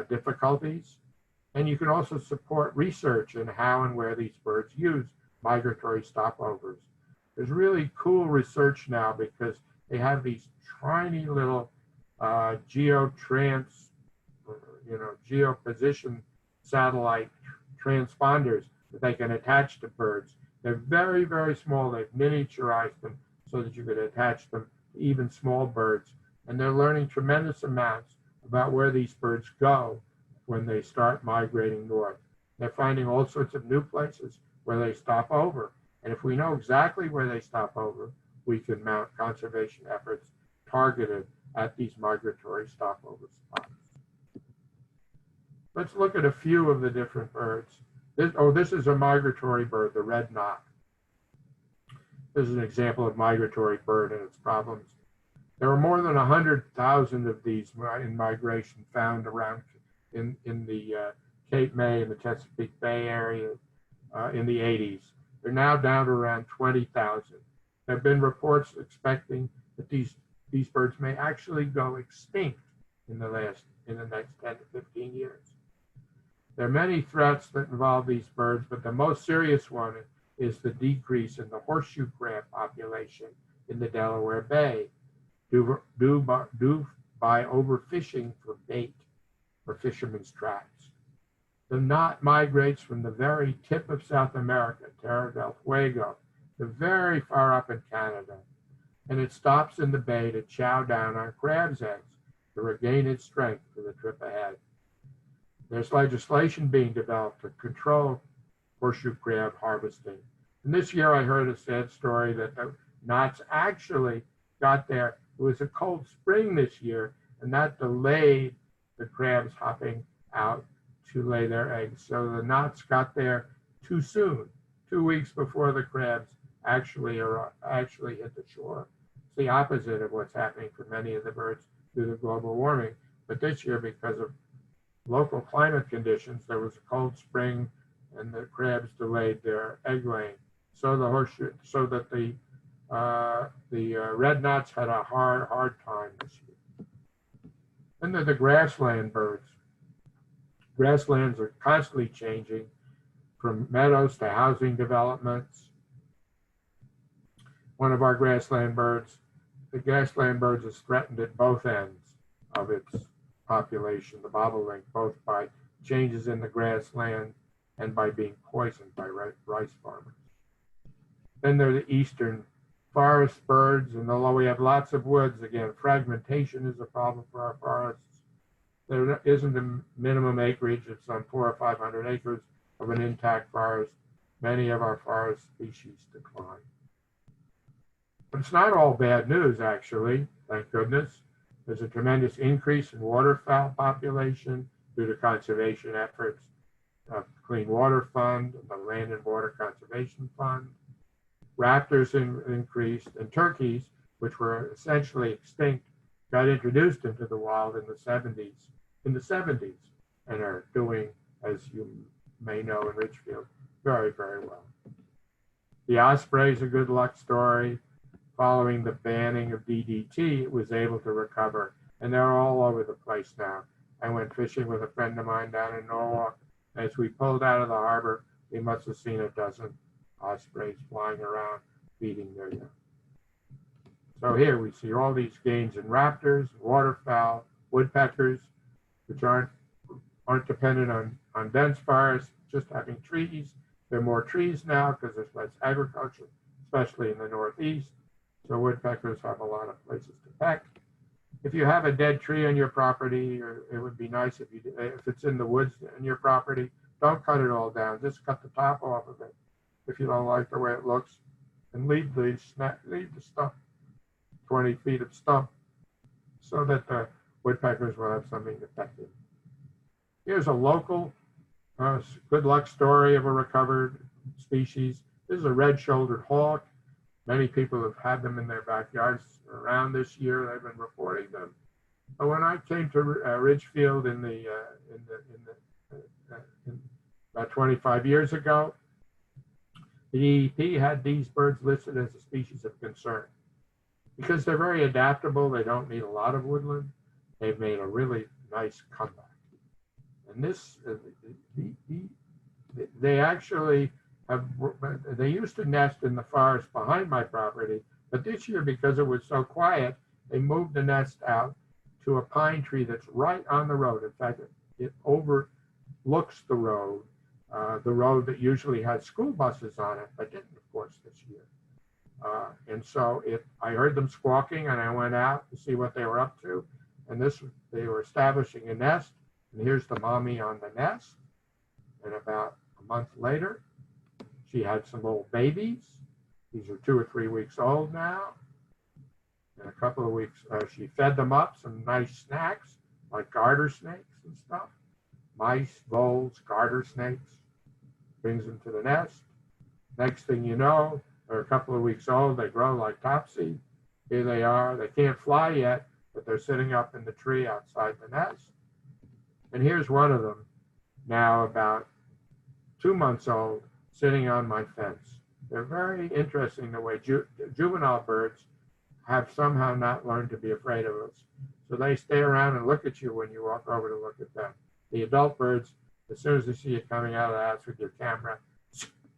difficulties. And you can also support research in how and where these birds use migratory stopovers. There's really cool research now because they have these tiny little geoposition satellite transponders that they can attach to birds. They're very, very small. They've miniaturized them so that you could attach them to even small birds. And they're learning tremendous amounts about where these birds go when they start migrating north. They're finding all sorts of new places where they stop over. And if we know exactly where they stop over, we can mount conservation efforts targeted at these migratory stopover spots. Let's look at a few of the different birds. This is a migratory bird, the red knot. This is an example of migratory bird and its problems. There are more than 100,000 of these in migration found around in the Cape May and the Chesapeake Bay area in the 80s. They're now down to around 20,000. There have been reports expecting that these birds may actually go extinct in the next 10 to 15 years. There are many threats that involve these birds, but the most serious one is the decrease in the horseshoe crab population in the Delaware Bay due by overfishing for bait for fishermen's traps. The knot migrates from the very tip of South America, Terra del Fuego, to very far up in Canada, and it stops in the bay to chow down on crab's eggs to regain its strength for the trip ahead. There's legislation being developed to control horseshoe crab harvesting. And this year I heard a sad story that the knots actually got there. It was a cold spring this year, and that delayed the crabs hopping out to lay their eggs. So the knots got there too soon, 2 weeks before the crabs actually hit the shore. It's the opposite of what's happening for many of the birds due to global warming. But this year, because of local climate conditions, there was a cold spring, and the crabs delayed their egg laying. So the red knots had a hard time this year. Then there are the grassland birds. Grasslands are constantly changing from meadows to housing developments. One of our grassland birds, the grassland birds is threatened at both ends of its population, the bobolink, both by changes in the grassland and by being poisoned by rice farmers. Then there are the eastern forest birds, and although we have lots of woods, again, fragmentation is a problem for our forests. There isn't a minimum acreage. It's on 400 or 500 acres of an intact forest. Many of our forest species decline. But it's not all bad news, actually, thank goodness. There's a tremendous increase in waterfowl population due to conservation efforts of the Clean Water Fund, the Land and Water Conservation Fund. Raptors increased, and turkeys, which were essentially extinct, got introduced into the wild in the 70s, and are doing, as you may know in Ridgefield, very, very well. The osprey is a good luck story. Following the banning of DDT, it was able to recover, and they're all over the place now. I went fishing with a friend of mine down in Norwalk. As we pulled out of the harbor, we must have seen a dozen ospreys flying around, feeding their young. So here we see all these gains in raptors, waterfowl, woodpeckers, which aren't dependent on dense forests, just having trees. There are more trees now because there's less agriculture, especially in the Northeast. So woodpeckers have a lot of places to peck. If you have a dead tree on your property, or it would be nice if it's in the woods in your property, don't cut it all down. Just cut the top off of it if you don't like the way it looks, and leave the stump, 20 feet of stump, so that the woodpeckers will have something to peck in. Here's a local good luck story of a recovered species. This is a red-shouldered hawk. Many people have had them in their backyards around this year. They've been reporting them. But when I came to Ridgefield in about 25 years ago, the DEP had these birds listed as a species of concern. Because they're very adaptable, they don't need a lot of woodland, they've made a really nice comeback. And this, they actually they used to nest in the forest behind my property, but this year, because it was so quiet, they moved the nest out to a pine tree that's right on the road. In fact, it overlooks the road that usually has school buses on it, but didn't, of course, this year. And so I heard them squawking, and I went out to see what they were up to. And they were establishing a nest, and here's the mommy on the nest. And about a month later, she had some old babies. These are 2 or 3 weeks old now. In a couple of weeks, she fed them up some nice snacks, like garter snakes and stuff. Mice, voles, garter snakes. Brings them to the nest. Next thing you know, they're a couple of weeks old. They grow like topsy. Here they are. They can't fly yet, but they're sitting up in the tree outside the nest. And here's one of them, now about 2 months old, sitting on my fence. They're very interesting the way juvenile birds have somehow not learned to be afraid of us. So they stay around and look at you when you walk over to look at them. The adult birds, as soon as they see you coming out of the house with your camera,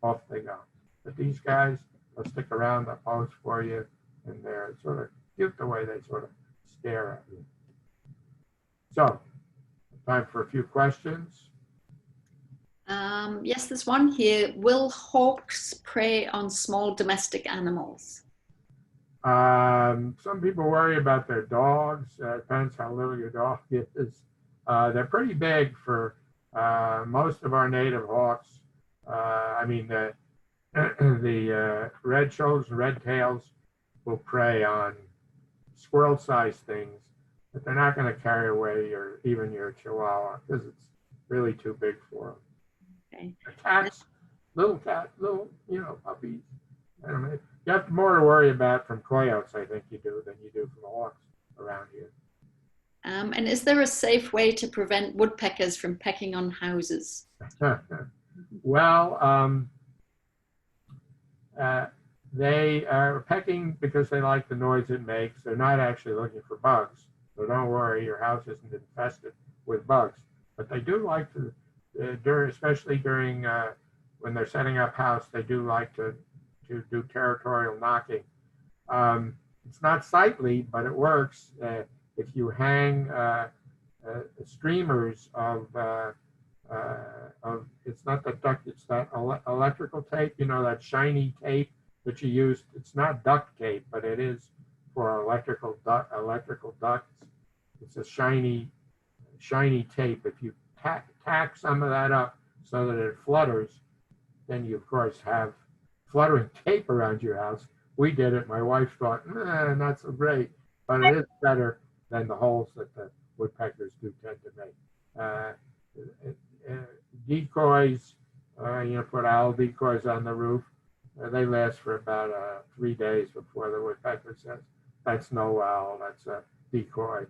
off they go. But these guys, they'll stick around, they'll pose for you, and they're sort of cute the way they sort of stare at you. So, time for a few questions. Yes, there's one here. Will hawks prey on small domestic animals? Some people worry about their dogs. Depends how little your dog is. They're pretty big for most of our native hawks. I mean, the red shoulders and red tails will prey on squirrel-sized things, but they're not going to carry away even your chihuahua because it's really too big for them. Okay. Cats, little puppies, I don't know, you have more to worry about from coyotes, I think you do, than you do from hawks around here. And is there a safe way to prevent woodpeckers from pecking on houses? Well, they are pecking because they like the noise it makes. They're not actually looking for bugs. So don't worry, your house isn't infested with bugs. But they do like to, especially during when they're setting up house, they do like to do territorial knocking. It's not sightly, but it works. If you hang streamers of it's not the duct, it's that electrical tape, you know, that shiny tape that you use. It's not duct tape, but it is for electrical ducts. It's a shiny tape. If you tack some of that up so that it flutters, then you of course have fluttering tape around your house. We did it. My wife thought, not so great, but it is better than the holes that the woodpeckers do tend to make. Decoys, put owl decoys on the roof. They last for about 3 days before the woodpecker says, that's no owl, that's a decoy.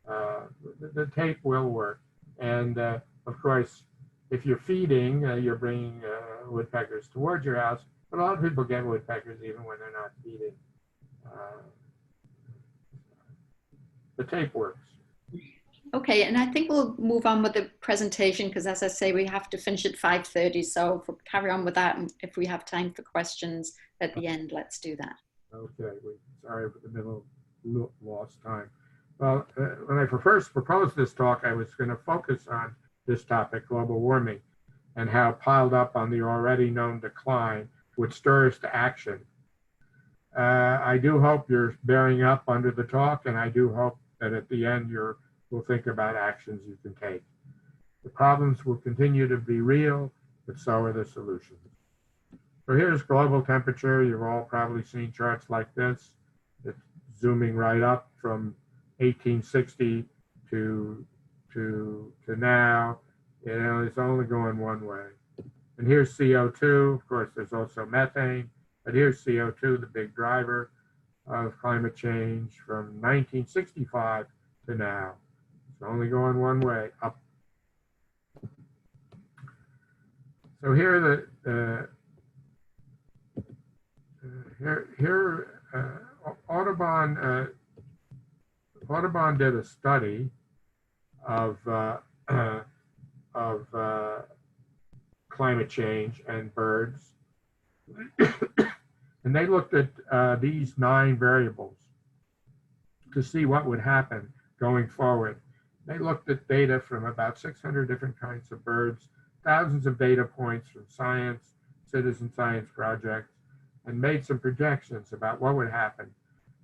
The tape will work. And of course, if you're feeding, you're bringing woodpeckers towards your house, but a lot of people get woodpeckers even when they're not feeding. The tape works. Okay, and I think we'll move on with the presentation because, as I say, we have to finish at 5:30. So if we'll carry on with that, and if we have time for questions at the end, let's do that. Okay, sorry for the middle lost time. Well, when I first proposed this talk, I was going to focus on this topic, global warming, and how piled up on the already known decline would stir us to action. I do hope you're bearing up under the talk, and I do hope that at the end we'll think about actions you can take. The problems will continue to be real, but so are the solutions. So here's global temperature. You've all probably seen charts like this. It's zooming right up from 1860 to now. It's only going one way. And here's CO2. Of course, there's also methane, but here's CO2, the big driver of climate change from 1965 to now. It's only going one way, up. So here Audubon did a study of climate change and birds, and they looked at these 9 variables to see what would happen going forward. They looked at data from about 600 different kinds of birds, thousands of data points from science, citizen science projects, and made some projections about what would happen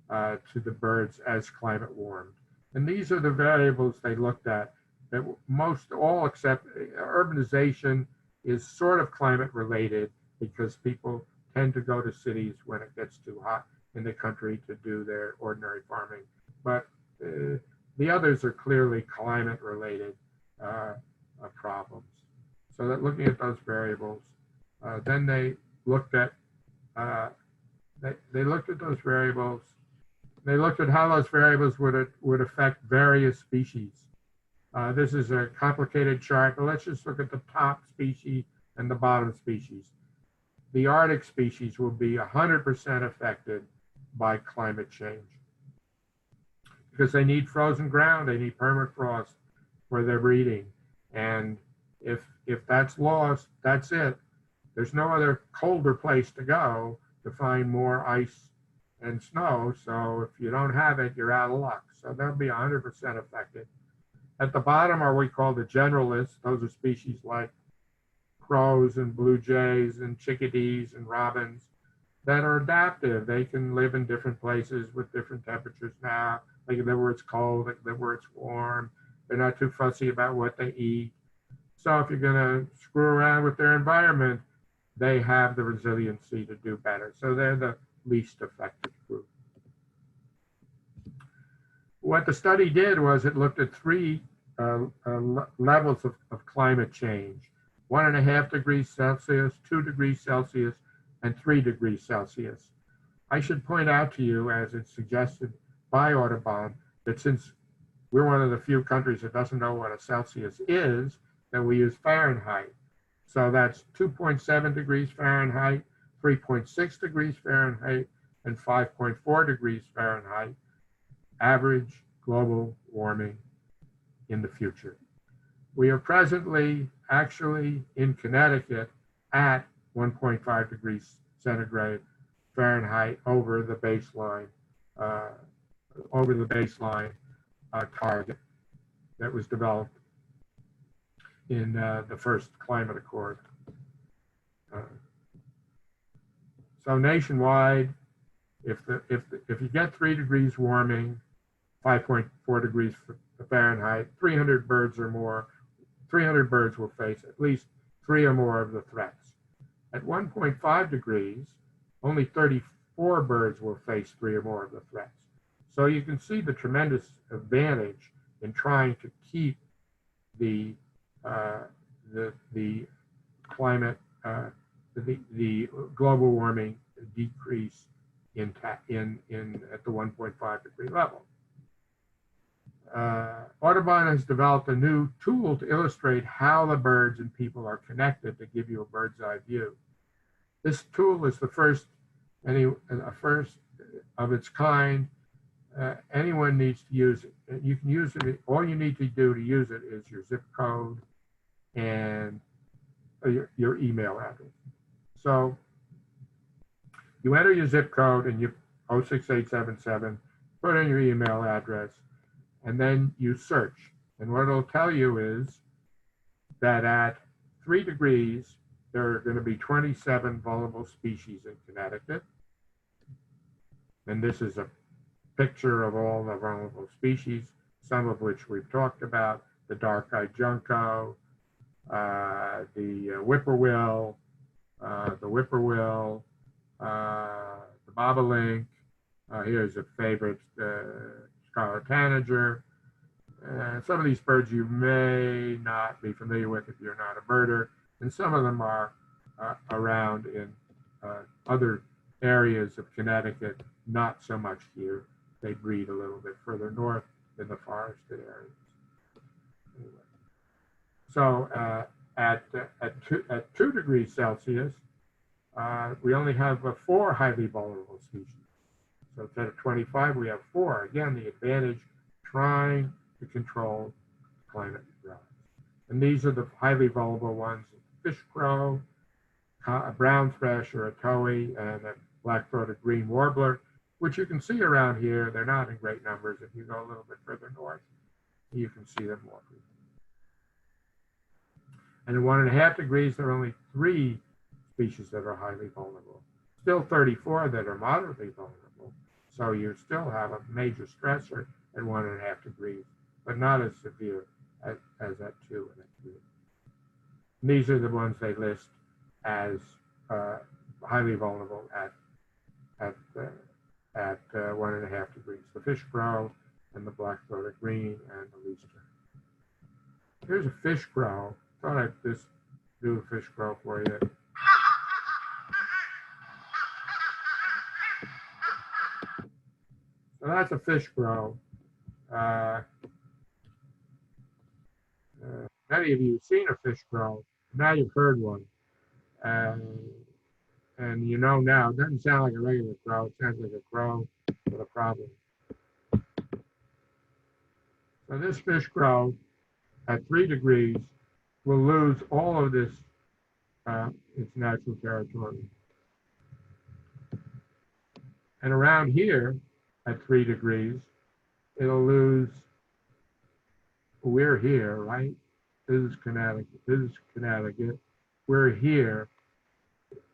to the birds as climate warmed. And these are the variables they looked at. That most all except urbanization is sort of climate related because people tend to go to cities when it gets too hot in the country to do their ordinary farming. But the others are clearly climate related problems. So that looking at those variables, then they looked at they looked at those variables. They looked at how those variables would affect various species. This is a complicated chart, but let's just look at the top species and the bottom species. The Arctic species will be 100% affected by climate change because they need frozen ground, they need permafrost for their breeding. And if that's lost, that's it. There's no other colder place to go to find more ice and snow. So if you don't have it, you're out of luck. So they'll be 100% affected. At the bottom are what we call the generalists. Those are species like crows and blue jays and chickadees and robins that are adaptive. They can live in different places with different temperatures now. They can live where it's cold, they can live where it's warm. They're not too fussy about what they eat. So if you're going to screw around with their environment, they have the resiliency to do better. So they're the least affected group. What the study did was it looked at 3 levels of climate change: 1.5 degrees Celsius, 2 degrees Celsius, and 3 degrees Celsius. I should point out to you, as it's suggested by Audubon, that since we're one of the few countries that doesn't know what a Celsius is, that we use Fahrenheit. So that's 2.7 degrees Fahrenheit, 3.6 degrees Fahrenheit, and 5.4 degrees Fahrenheit, average global warming in the future. We are presently actually in Connecticut at 1.5 degrees centigrade Fahrenheit over the baseline target that was developed in the first climate accord. So nationwide, if you get 3 degrees warming, 5.4 degrees Fahrenheit, 300 birds or more, 300 birds will face at least 3 or more of the threats. At 1.5 degrees, only 34 birds will face 3 or more of the threats. So you can see the tremendous advantage in trying to keep the climate, the global warming decrease at the 1.5 degree level. Audubon has developed a new tool to illustrate how the birds and people are connected to give you a bird's eye view. This tool is the first of its kind. Anyone needs to use it. You can use it. All you need to do to use it is your zip code and your email address. So you enter your zip code and you 06877, put in your email address, and then you search. And what it'll tell you is that at 3 degrees, there are going to be 27 vulnerable species in Connecticut. And this is a picture of all the vulnerable species, some of which we've talked about: the dark-eyed junco, the whippoorwill, the bobolink. Here's a favorite, scarlet tanager. Some of these birds you may not be familiar with if you're not a birder, and some of them are around in other areas of Connecticut, not so much here. They breed a little bit further north in the forested areas. Anyway. So at 2 degrees Celsius, we only have 4 highly vulnerable species. So instead of 25, we have 4. Again, the advantage trying to control climate rise. And these are the highly vulnerable ones: fish crow, a brown thrush or a towhee, and a black-throated green warbler, which you can see around here. They're not in great numbers. If you go a little bit further north, you can see them more frequently. And at 1.5 degrees, there are only 3 species that are highly vulnerable. Still 34 that are moderately vulnerable. So you still have a major stressor at 1.5 degrees, but not as severe as at 2 and at 3. And these are the ones they list as highly vulnerable at 1.5 degrees: the fish crow and the black-throated green and the leaster. Here's a fish crow. Thought I'd just do a fish crow for you. So that's a fish crow. Many of you have seen a fish crow. Now you've heard one. And you know now, it doesn't sound like a regular crow. It sounds like a crow with a problem. So this fish crow at 3 degrees will lose all of this, its natural territory. And around here at 3 degrees, it'll lose, we're here, right? This is Connecticut. We're here.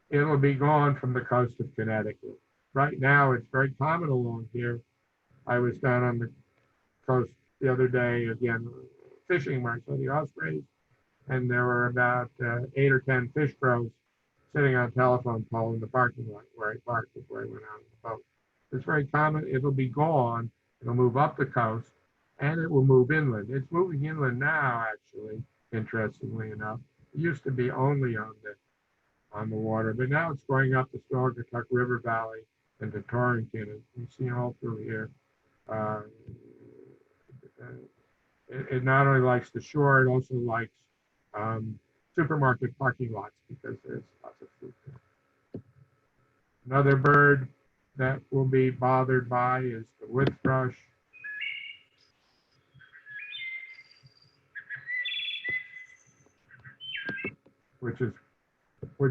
It'll be gone from the coast of Connecticut. Right now, it's very common along here. I was down on the coast the other day, again, fishing where I saw the ospreys, and there were about 8 or 10 fish crows sitting on a telephone pole in the parking lot where I parked before I went out on the boat. It's very common. It'll be gone. It'll move up the coast, and it will move inland. It's moving inland now, actually, interestingly enough. It used to be only on on the water, but now it's going up the Saugatuck River Valley into Torrington, and you see all through here. Uh, it not only likes the shore, it also likes supermarket parking lots because there's lots of food there. Another bird that will be bothered by is the wood thrush. Which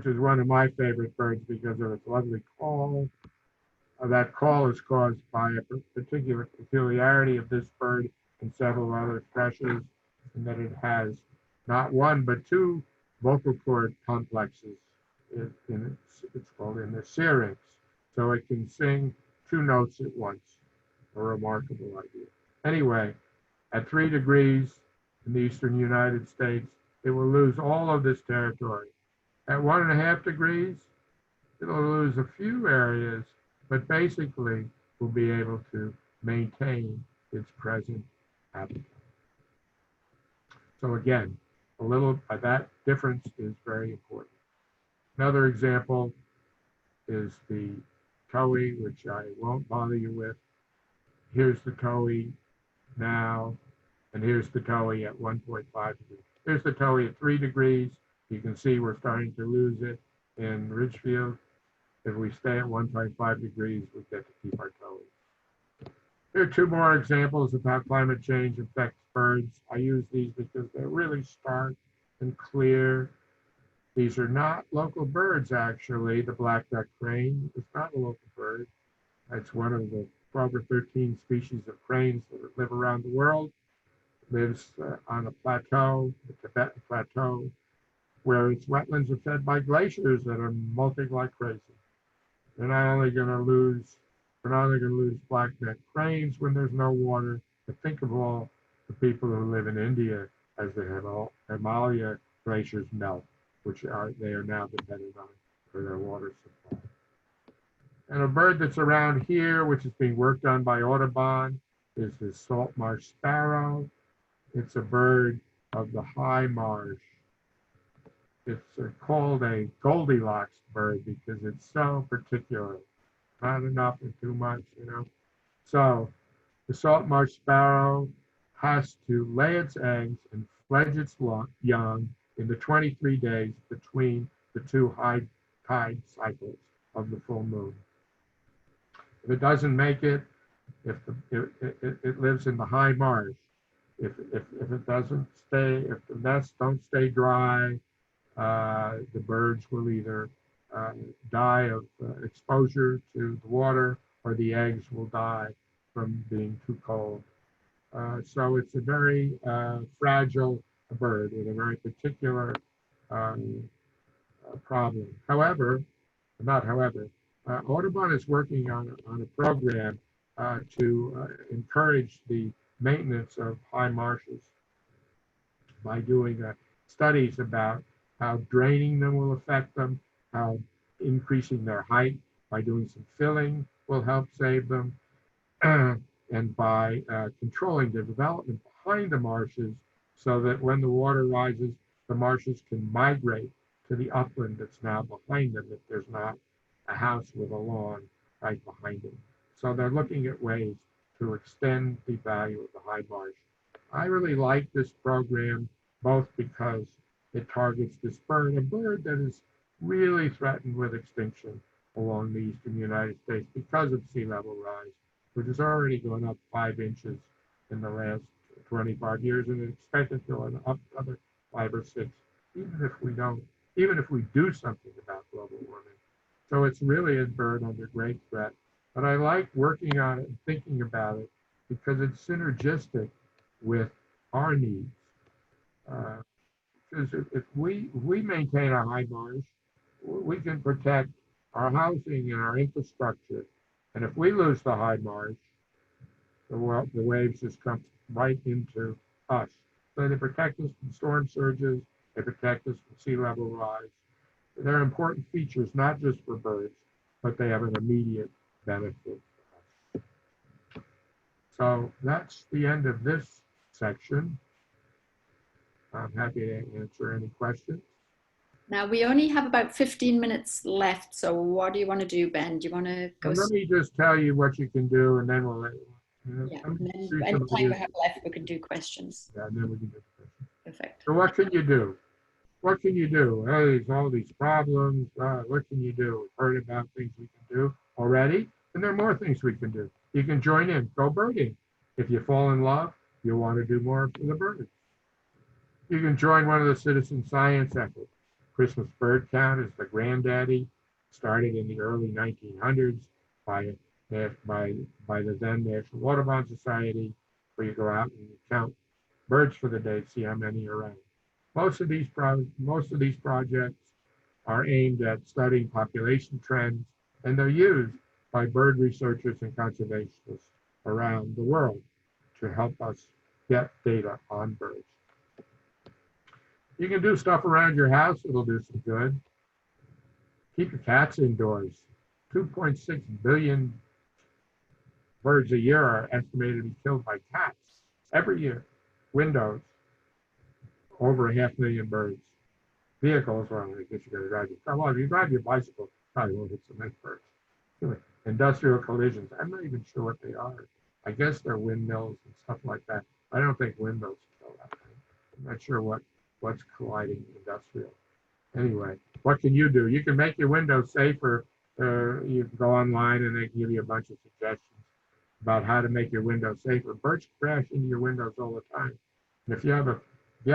is one of my favorite birds because of its lovely call. That call is caused by a particular peculiarity of this bird and several other thrushes, in that it has not one but two vocal cord complexes. It's called in the syrinx, so it can sing two notes at once. A remarkable idea. Anyway, at 3 degrees in the eastern United States, it will lose all of this territory. At 1.5 degrees, it'll lose a few areas, but basically will be able to maintain its present habitat. So again, that difference is very important. Another example is the towhee, which I won't bother you with. Here's the towhee now, and here's the towhee at 1.5 degrees. Here's the towhee at 3 degrees. You can see we're starting to lose it in Ridgefield. If we stay at 1.5 degrees, we get to keep our towhee. Here are two more examples of how climate change affects birds. I use these because they're really stark and clear. These are not local birds, actually. The black-duck crane is not a local bird. It's one of the 12 or 13 species of cranes that live around the world. Lives on a plateau, the Tibetan Plateau, where its wetlands are fed by glaciers that are melting like crazy. We're not only going to lose black-necked cranes when there's no water, but think of all the people who live in India as the Himalaya glaciers melt, which they are now dependent on for their water supply. And a bird that's around here, which is being worked on by Audubon, is the salt marsh sparrow. It's a bird of the high marsh. It's called a Goldilocks bird because it's so particular. Not enough and too much, So the salt marsh sparrow has to lay its eggs and fledge its young in the 23 days between the two high tide cycles of the full moon. If it doesn't make it, it lives in the high marsh. If it doesn't stay, if the nests don't stay dry, the birds will either die of exposure to the water, or the eggs will die from being too cold. So it's a very fragile bird with a very particular problem. Audubon is working on a program to encourage the maintenance of high marshes by doing studies about how draining them will affect them, how increasing their height by doing some filling will help save them, and by controlling the development behind the marshes so that when the water rises, the marshes can migrate to the upland that's now behind them if there's not a house with a lawn right behind it. So they're looking at ways to extend the value of the high marsh. I really like this program, both because it targets this bird, a bird that is really threatened with extinction along the eastern United States because of sea level rise, which has already gone up 5 inches in the last 25 years, and it's expected to go up another 5 or 6, even if we do something about global warming. So it's really a bird under great threat. But I like working on it and thinking about it because it's synergistic with our needs. Because if we maintain a high marsh, we can protect our housing and our infrastructure. And if we lose the high marsh, the waves just come right into us. So they protect us from storm surges, they protect us from sea level rise. They're important features, not just for birds, but they have an immediate benefit for us. So that's the end of this section. I'm happy to answer any questions. Now we only have about 15 minutes left. So what do you want to do, Ben? Do you want to go? Well, let me just tell you what you can do, and then we'll let Yeah, let me and then do any some time we ideas. have left, we can do questions. Yeah, and then we can do the questions. Perfect. So what can you do? What can you do? Oh, there's all these problems. What can you do? We've heard about things we can do already, and there are more things we can do. You can join in. Go birding. If you fall in love, you'll want to do more for the birding. You can join one of the citizen science efforts. Christmas bird count is the granddaddy, started in the early 1900s by the then National Audubon Society, where you go out and you count birds for the day, see how many are around. Most of these projects are aimed at studying population trends, and they're used by bird researchers and conservationists around the world to help us get data on birds. You can do stuff around your house, it'll do some good. Keep your cats indoors. 2.6 billion birds a year are estimated to be killed by cats every year. Windows, over 500,000 birds. Vehicles, well, I guess you gotta drive your car. Well, if you drive your bicycle, probably won't hit so many birds. Anyway, industrial collisions, I'm not even sure what they are. I guess they're windmills and stuff like that. I don't think windmills kill that thing. I'm not sure what's colliding industrial. Anyway, what can you do? You can make your windows safer. You can go online and they give you a bunch of suggestions about how to make your windows safer. Birds crash into your windows all the time. And if you have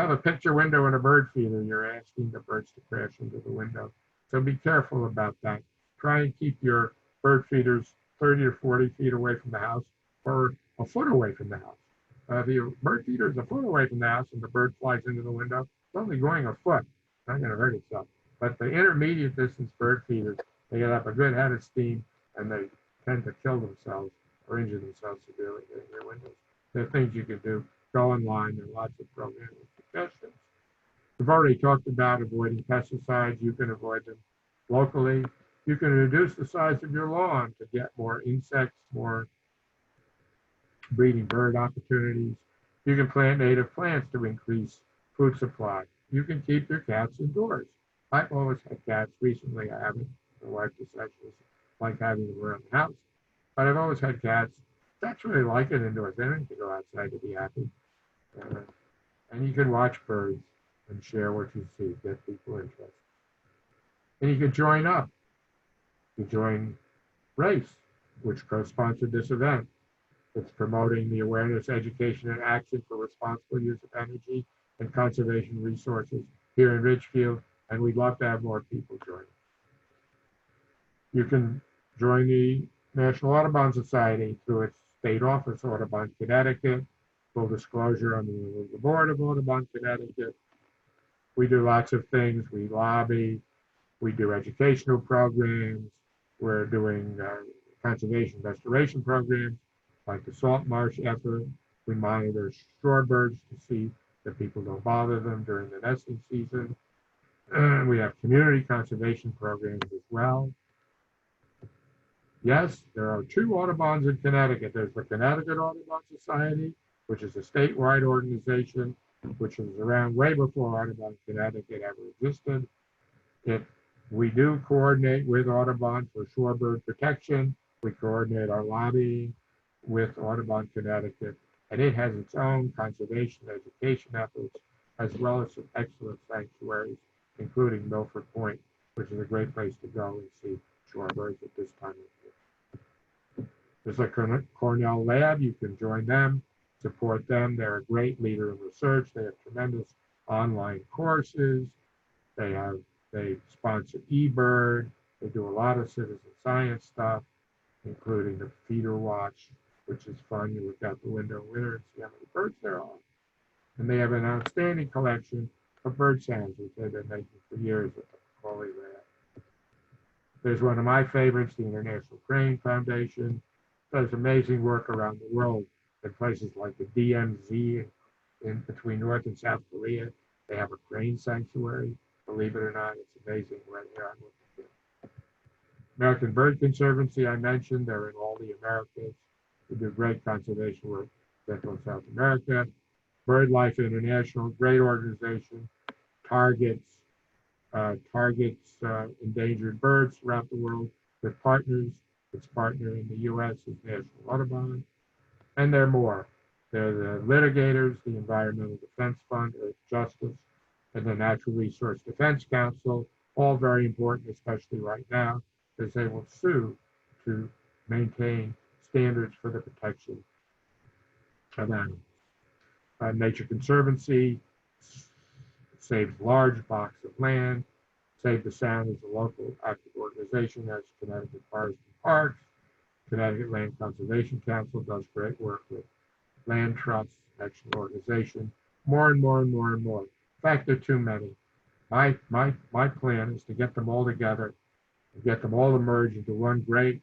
a picture window in a bird feeder, you're asking the birds to crash into the window. So be careful about that. Try and keep your bird feeders 30 or 40 feet away from the house, or a foot away from the house. If your bird feeder is a foot away from the house and the bird flies into the window, it's only going a foot. It's not going to hurt itself. But the intermediate distance bird feeders, they get up a good head of steam and they tend to kill themselves or injure themselves severely in their windows. There are things you can do. Go online. There are lots of programs and suggestions. We've already talked about avoiding pesticides. You can avoid them locally. You can reduce the size of your lawn to get more insects, more breeding bird opportunities. You can plant native plants to increase food supply. You can keep your cats indoors. I've always had cats. Recently, I haven't. My wife decided she doesn't like having them around the house. But I've always had cats. Cats really like it indoors. They don't need to go outside to be happy. And you can watch birds and share what you see, get people interested. And you can join up. You join RACE, which co-sponsored this event. It's promoting the awareness, education, and action for responsible use of energy and conservation resources here in Ridgefield, and we'd love to have more people join. You can join the National Audubon Society through its state office, Audubon, Connecticut. Full disclosure, I'm the board of Audubon, Connecticut. We do lots of things. We lobby. We do educational programs. We're doing conservation restoration programs like the salt marsh effort. We monitor shorebirds to see that people don't bother them during the nesting season. We have community conservation programs as well. Yes, there are 2 Audubons in Connecticut. There's the Connecticut Audubon Society, which is a statewide organization, which was around way before Audubon Connecticut ever existed. We do coordinate with Audubon for shorebird protection. We coordinate our lobbying with Audubon Connecticut, and it has its own conservation education efforts, as well as some excellent sanctuaries, including Milford Point, which is a great place to go and see shorebirds at this time of year. There's a Cornell lab. You can join them, support them. They're a great leader in research. They have tremendous online courses. They sponsor eBird. They do a lot of citizen science stuff, including the feeder watch, which is fun. You look out the window in winter and see how many birds there are. And they have an outstanding collection of bird sounds, which they've been making for years at the Macaulay Lab. There's one of my favorites, the International Crane Foundation. Does amazing work around the world in places like the DMZ in between North and South Korea. They have a crane sanctuary. Believe it or not, it's amazing what they are. American Bird Conservancy, I mentioned, they're in all the Americas. They do great conservation work in Central and South America. BirdLife International, great organization, targets targets endangered birds throughout the world with partners. Its partner in the U.S. is National Audubon, and there are more. There are the litigators, the Environmental Defense Fund, Earth Justice, and the Natural Resource Defense Council, all very important, especially right now, because they will sue to maintain standards for the protection of animals. Nature Conservancy saves large blocks of land. Save the Sound is a local active organization as Connecticut Forest and Parks. Connecticut Land Conservation Council does great work with land trusts, national organization, more and more and more and more. In fact, there are too many. My plan is to get them all together, and get them all to merge into one great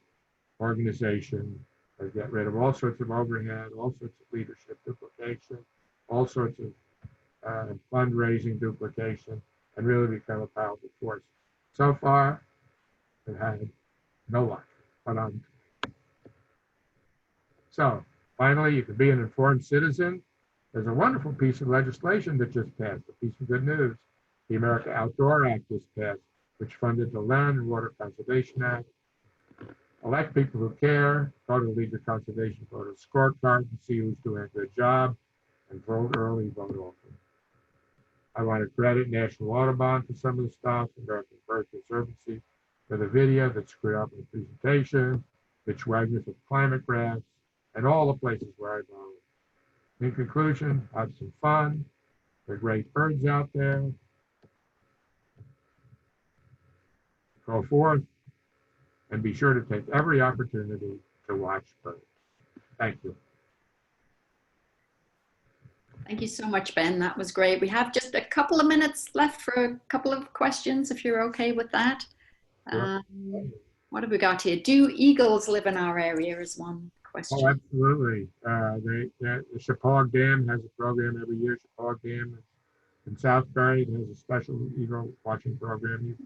organization, and get rid of all sorts of overhead, all sorts of leadership duplication, all sorts of fundraising duplication, and really become a powerful force. So far, it had no luck, but so finally, you can be an informed citizen. There's a wonderful piece of legislation that just passed, a piece of good news. The America Outdoor Act just passed, which funded the Land and Water Conservation Act. Elect people who care, go to the League of Conservation, go to the scorecard and see who's doing a good job, and vote early, vote often. I want to credit National Audubon for some of the stuff, American Bird Conservancy for the video that screwed up in the presentation, Mitch Wagner for climate graphs, and all the places where I volunteer. In conclusion, have some fun. There are great birds out there. Go forth and be sure to take every opportunity to watch birds. Thank you. Thank you so much, Ben. That was great. We have just a couple of minutes left for a couple of questions, if you're okay with that. Sure. What have we got here? Do eagles live in our area is one question. Oh, absolutely. The Chappaug Dam has a program every year. Chappaug Dam in South Bend has a special eagle watching program.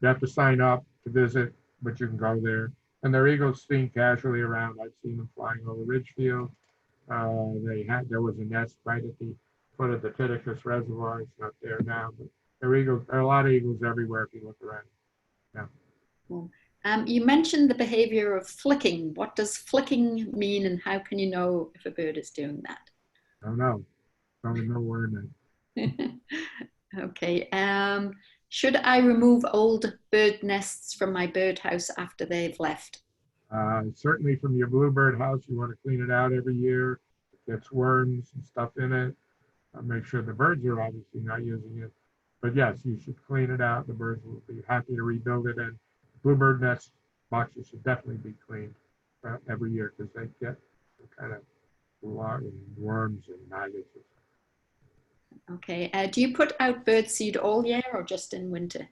You have to sign up to visit, but you can go there. And there are eagles seen casually around. I've seen them flying over Ridgefield. There was a nest right at the foot of the Titicaca Reservoir. It's not there now, but there are a lot of eagles everywhere if you look around. Yeah. Cool. You mentioned the behavior of flicking. What does flicking mean, and how can you know if a bird is doing that? I don't know. Don't know where it. Okay. Should I remove old bird nests from my birdhouse after they've left? Certainly from your bluebird house, you want to clean it out every year. It gets worms and stuff in it. Make sure the birds are obviously not using it. But yes, you should clean it out. The birds will be happy to rebuild it. And bluebird nest boxes should definitely be cleaned every year because they get kind of worms and maggots. Okay. Do you put out bird seed all year or just in winter?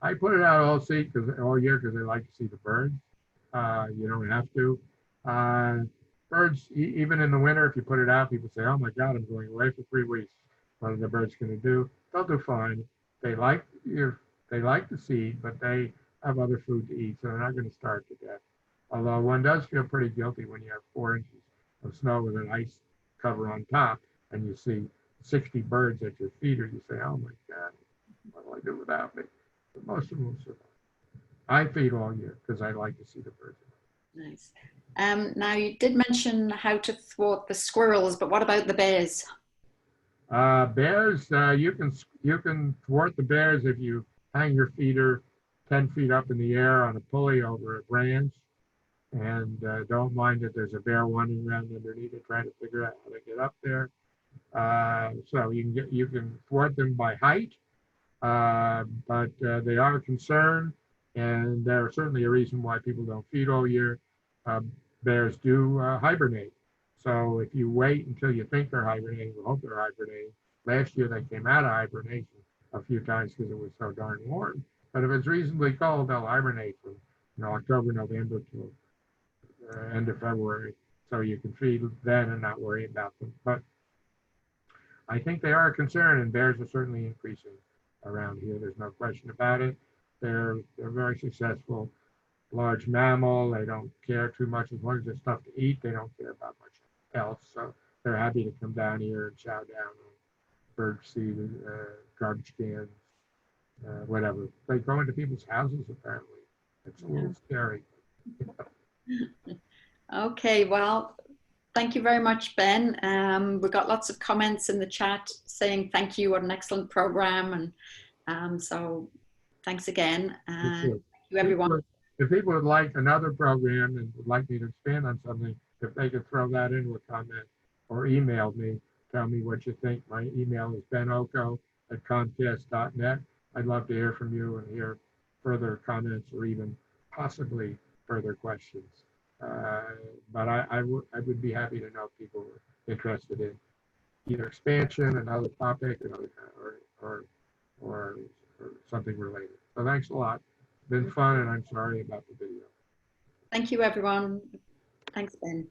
I put it out all year because I like to see the birds. You don't have to. Birds, even in the winter, if you put it out, people say, "Oh my God, I'm going away for 3 weeks. What are the birds going to do?" They'll do fine. They like the seed, but they have other food to eat, so they're not going to starve to death. Although one does feel pretty guilty when you have 4 inches of snow with an ice cover on top, and you see 60 birds at your feet, or you say, "Oh my God, what will I do without me?" But most of them will survive. I feed all year because I like to see the birds. Nice. Now you did mention how to thwart the squirrels, but what about the bears? Bears, you can thwart the bears if you hang your feeder 10 feet up in the air on a pulley over a branch, and don't mind that there's a bear wandering around underneath it trying to figure out how to get up there. So you can thwart them by height, but they are a concern, and they're certainly a reason why people don't feed all year. Bears do hibernate. So if you wait until you think they're hibernating, we hope they're hibernating. Last year they came out of hibernation a few times because it was so darn warm. But if it's reasonably cold, they'll hibernate from October, November to end of February. So you can feed then and not worry about them. But I think they are a concern, and bears are certainly increasing around here. There's no question about it. They're very successful. Large mammal. They don't care too much as long as there's stuff to eat. They don't care about much else. So they're happy to come down here and chow down on bird seed, garbage cans, whatever. They go into people's houses, apparently. It's a little scary. Okay, well, thank you very much, Ben. We got lots of comments in the chat saying thank you, what an excellent program. And so thanks again. And thank you, everyone. If people would like another program and would like me to expand on something, if they could throw that into a comment or email me, tell me what you think. My email is benoko@comcast.net. I'd love to hear from you and hear further comments or even possibly further questions. But I would be happy to know if people were interested in either expansion, another topic, or something related. So thanks a lot. Been fun, and I'm sorry about the video. Thank you, everyone. Thanks, Ben.